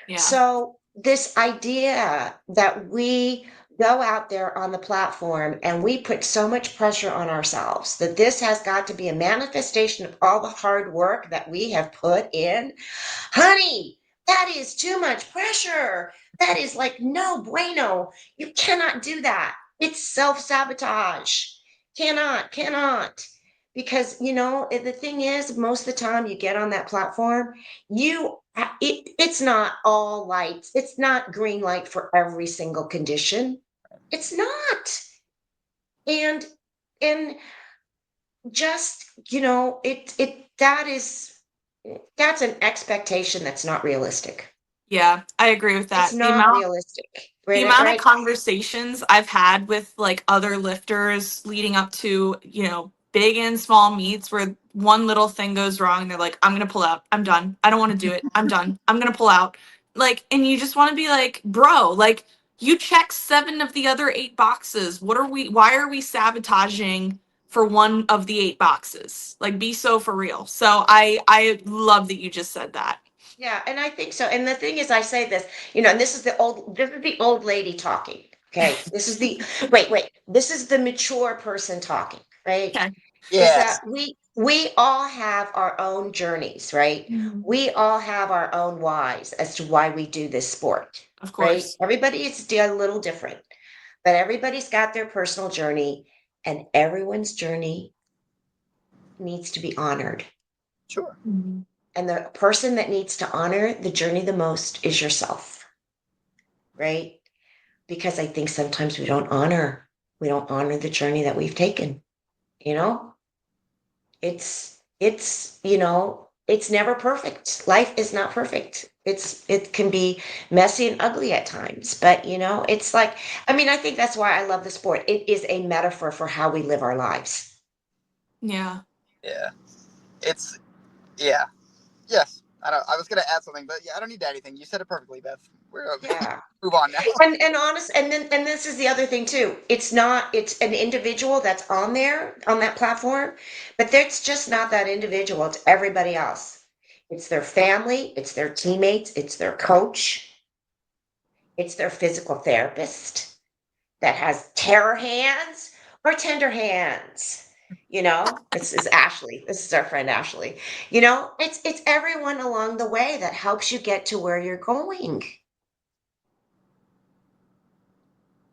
Yeah. So, this idea that we go out there on the platform and we put so much pressure on ourselves that this has got to be a manifestation of all the hard work that we have put in, honey, that is too much pressure. That is like no bueno. You cannot do that. It's self sabotage. Cannot. Because, the thing is, most of the time you get on that platform, it's not all lights. It's not green light for every single condition. It's not. And, and just, that's an expectation that's not realistic. Yeah, I agree with It's that. The not amount realistic, the right? amount of Right? conversations I've had with like other lifters leading up to, big and small meets where one little thing goes wrong and they're like, I'm gonna pull out. I'm done. I don't want to do it. I'm done. I'm gonna pull out. Like, and you just want to be like, bro, like you check 7 of the other 8 boxes. Why are we sabotaging for one of the 8 boxes? Like be so for real. So I love that you just said that. Yeah, and I think so. And the thing is, I say this, and this is the old lady talking. Okay, this is the wait. This is the mature person talking, right? Okay. Is Yes. that we all have our own journeys, right? Mhm. We all have our own whys as to why we do this sport, Of right? course. Everybody is a little different, but everybody's got their personal journey, and everyone's journey needs to be honored. Sure. Mhm. And the person that needs to honor the journey the most is yourself, right? Because I think sometimes we don't honor the journey that we've taken, you know? It's never perfect. Life is not perfect. It can be messy and ugly at times, but it's like, I mean, I think that's why I love the sport. It is a metaphor for how we live our lives. Yeah. Yeah. It's yeah. Yes. I was gonna add something, but yeah, I don't need to add anything. You said it perfectly, Beth. We're Yeah. move on now. And this is the other thing too. It's an individual that's on there on that platform, but that's just not that individual. It's everybody else. It's their family, it's their teammates, it's their coach, it's their physical therapist that has terror hands or tender hands. This is Ashley. This is our friend Ashley. It's everyone along the way that helps you get to where you're going.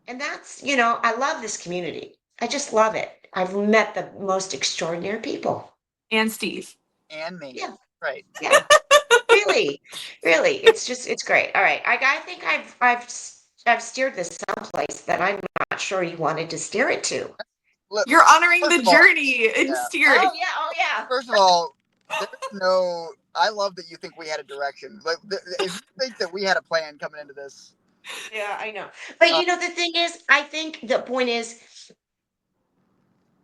And I love this community. I just love it. I've met the most extraordinary people. And Steve. And me. Yeah, Right. yeah, really, really. It's great. All right, I think I've steered this someplace that I'm not sure you wanted to steer it to. You're honoring First the of all, journey and yeah. steering. Oh yeah. First of all, there's no. I love that you think we had a direction. Like, if you think that we had a plan coming into this, Yeah, I know. But Uh, you know, the thing is, I think the point is,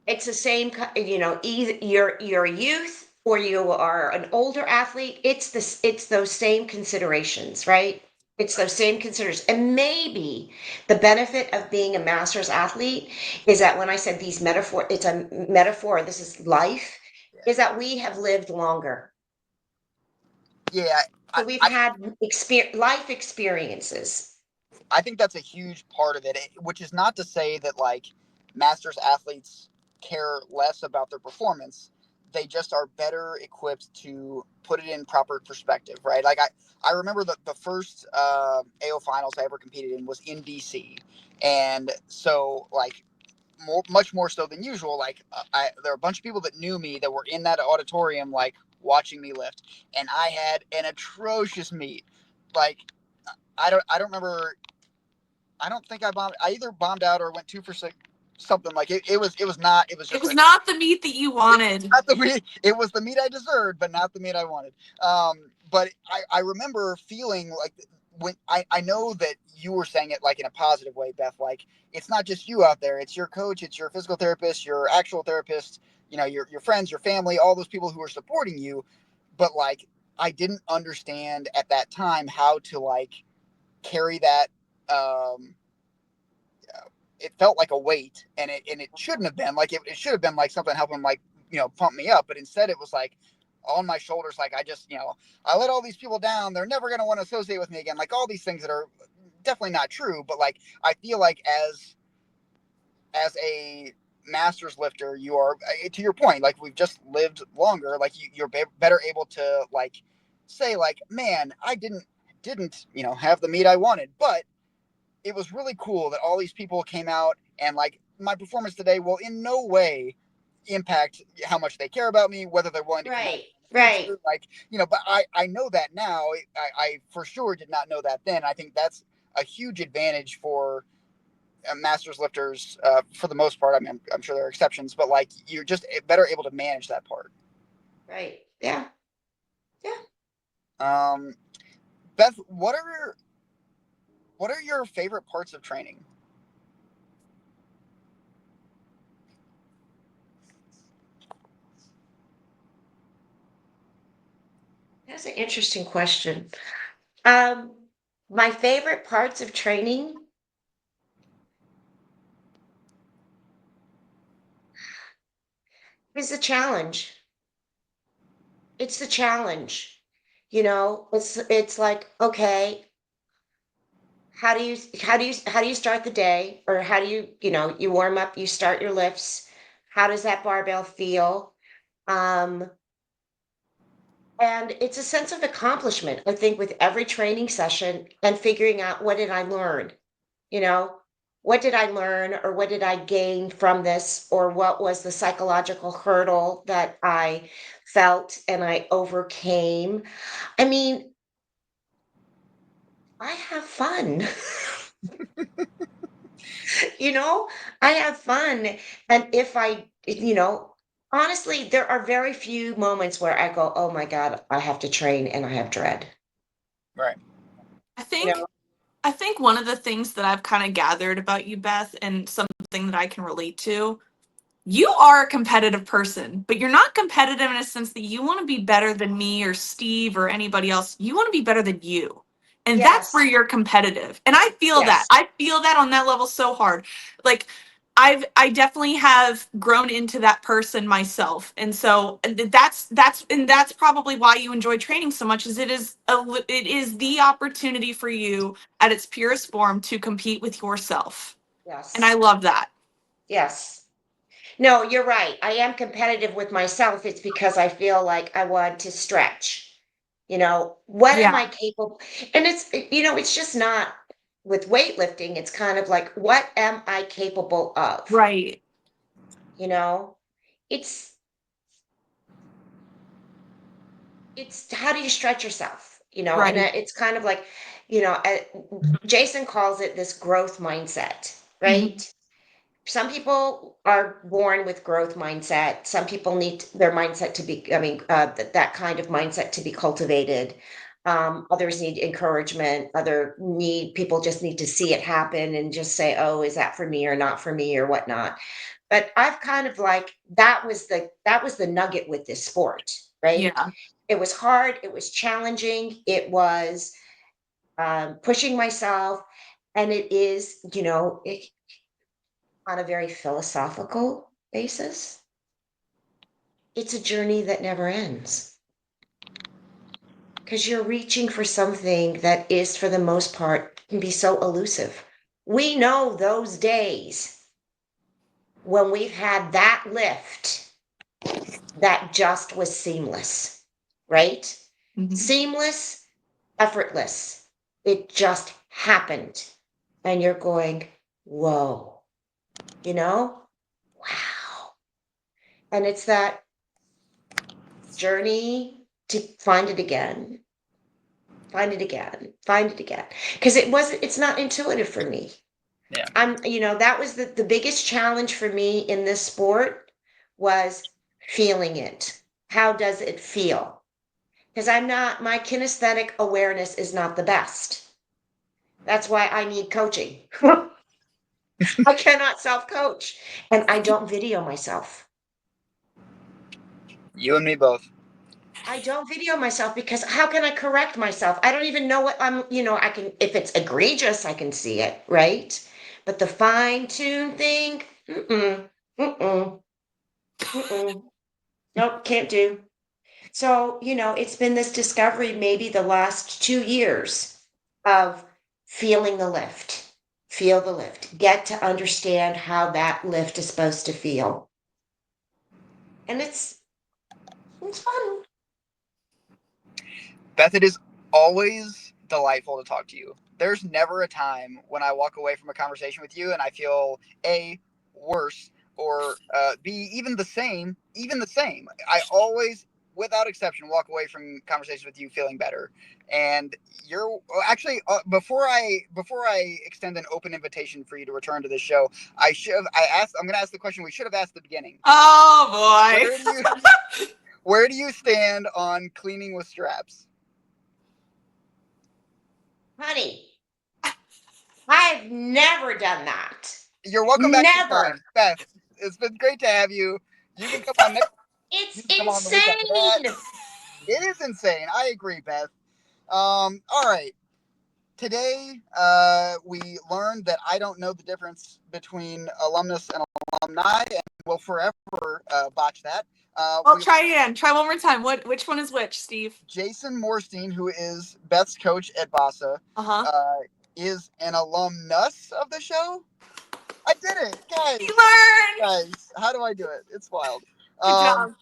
it's the same, you know, either you're a youth or you are an older athlete. It's this, it's those same considerations, right? It's those same considerations. And maybe the benefit of being a master's athlete is that when I said these metaphor, it's a metaphor, this is life, is that we have lived longer. yeah, I, So we've I had life experiences. I think that's a huge part of it, which is not to say that like masters athletes care less about their performance. They just are better equipped to put it in proper perspective, right? Like I remember the first AO finals I ever competed in was in DC, and so like much more so than usual. Like there are a bunch of people that knew me that were in that auditorium, like watching me lift, and I had an atrocious meet. Like I don't remember. I don't think I bombed. I either bombed out or went 2 for 6, something like it. It was not. It was It just was a, not the meat that you wanted. not the meat. It was the meat I deserved, but not the meat I wanted. But I remember feeling like when I know that you were saying it like in a positive way, Beth. Like it's not just you out there. It's your coach. It's your physical therapist. Your actual therapist. You know, your friends, your family, all those people who are supporting you. But like I didn't understand at that time how to like carry that. Um, it felt like a weight, and it shouldn't have been like it should have been like something helping like pump me up, but instead it was like on my shoulders. Like I just I let all these people down, they're never going to want to associate with me again, like all these things that are definitely not true. But like I feel like as a masters lifter, you are, to your point, like we've just lived longer, like you're better able to like say like, man, I didn't have the meat I wanted, but it was really cool that all these people came out, and like my performance today will in no way impact how much they care about me, whether they're willing to come out Right, in the right. future. Like, but I know that now. I for sure did not know that then. I think that's a huge advantage for masters lifters for the most part. I mean, I'm sure there are exceptions, but like you're just better able to manage that part. Right. Yeah. Yeah. Um, Beth, what are your favorite parts of training? That's an interesting question. Um, my favorite parts of training is the challenge. It's the challenge. You know, it's like, okay, how do you start the day? Or how do you, you know, you warm up, you start your lifts. How does that barbell feel? Um, and it's a sense of accomplishment, I think, with every training session and figuring out what did I learn? You know, what did I learn or what did I gain from this? Or what was the psychological hurdle that I felt and I overcame? I mean, I have fun. You know, I have fun. And if I, you know, honestly, there are very few moments where I go, oh my God, I have to train and I have dread. Right. I You think know, I think one of the things that I've kind of gathered about you, Beth, and something that I can relate to, you are a competitive person, but you're not competitive in a sense that you want to be better than me or Steve or anybody else. You want to be better than you. And that's where yes, you're competitive. And I feel that. yes, I feel that on that level so hard. Like I definitely have grown into that person myself. And so that's probably why you enjoy training so much, is it is the opportunity for you at its purest form to compete with yourself. And I yes, love that. yes. No, you're right. I am competitive with myself. It's because I feel like I want to stretch. You know, what am Yeah. I capable? And it's, you know, it's just not with weightlifting. It's kind of like, what am I capable of? Right. You know, it's, it's how do you stretch yourself? You know, and Right. it's kind of like, you know, Jason calls it this growth mindset, Mhm. right? Some people are born with growth mindset. Some people need their mindset to be, I mean, that kind of mindset to be cultivated. Others need encouragement. People just need to see it happen and just say, oh, is that for me or not for me or whatnot. But I've kind of like, that was the nugget with this sport, right? Yeah. It was hard. It was challenging. It was pushing myself. And it is, on a very philosophical basis, it's a journey that never ends because you're reaching for something that is, for the most part, can be so elusive. We know those days when we've had that lift that just was seamless, right? Mhm. Seamless, effortless. It just happened. And you're going, whoa, wow. And it's that journey to find it again, find it again, find it again. Because it's not intuitive for me. Yeah. That was the biggest challenge for me in this sport was feeling it. How does it feel? Because my kinesthetic awareness is not the best. That's why I need coaching. I cannot self coach and I don't video myself. You and me both. I don't video myself because how can I correct myself? I don't even know what I can, if it's egregious, I can see it, right? But the fine tune thing, mm-mm, mm-mm. Nope, can't do. So, it's been this discovery maybe the last 2 years of feeling the lift, feel the lift, get to understand how that lift is supposed to feel. And it's fun. Beth, it is always delightful to talk to you. There's never a time when I walk away from a conversation with you and I feel A, worse, or B, even the same. Even the same. I always, without exception, walk away from conversations with you feeling better. And actually, before I extend an open invitation for you to return to this show, I'm going to ask the question we should have asked at the beginning. Oh Where do you where do you stand on cleaning with straps? Honey, I've never done that. You're welcome back Never. anytime, Beth. It's been great to have you. You can come on next. You It's can come on the week after that. insane. It is insane. I agree, Beth. All right. Today, we learned that I don't know the difference between alumnus and alumni, and will forever botch that. Well, We try again. Try one more time. Which one is which, Steve? Jason Morstein, who is Beth's coach at Bassa, Uh-huh. is an alumnus of the show. I did it, guys. You learned. Guys, how do I do it? It's wild. Good Um,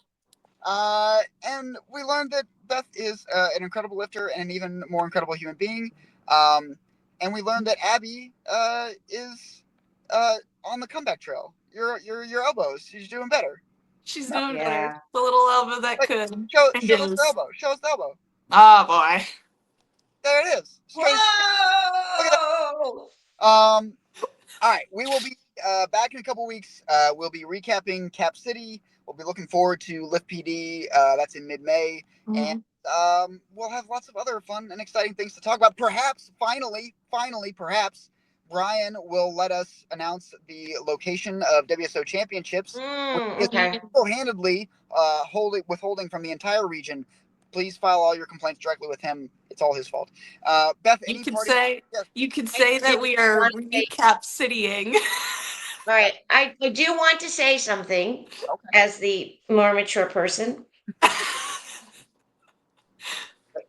job. and we learned that Beth is an incredible lifter and an even more incredible human being. Um, and we learned that Abby is on the comeback trail. Your elbows. She's doing better. She's No, doing better. Yeah. The little elbow that like could. And show us the is. elbow. Show us the elbow. Oh boy. There it is. Straight. Look at Whoa. that. All right, we will be back in a couple weeks. We'll be recapping Cap City. We'll be looking forward to Lift PD. That's in mid-May, and Mhm. we'll have lots of other fun and exciting things to talk about. Perhaps, perhaps Brian will let us announce the location of WSO Championships, which is Okay. single-handedly withholding from the entire region. Please file all your complaints directly with him. It's all his fault. Beth, You any could party? say Yes. you could I say do that we are want to say, recap citying. all right. I do want to say something Okay. as the more mature person.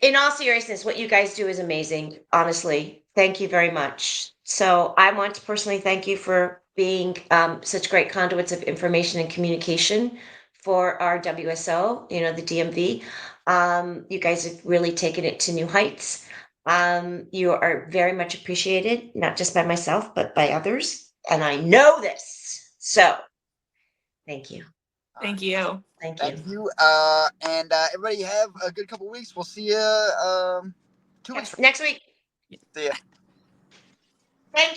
In all seriousness, what you guys do is amazing. Honestly, thank you very much. So I want to personally thank you for being such great conduits of information and communication for our WSO, the DMV. You guys have really taken it to new heights. You are very much appreciated, not just by myself, but by others. And I know this. So thank you. Thank you. Thank you. Thank you. And everybody have a good couple weeks. We'll see you 2 weeks Yes, next week. from. See ya. Thank you.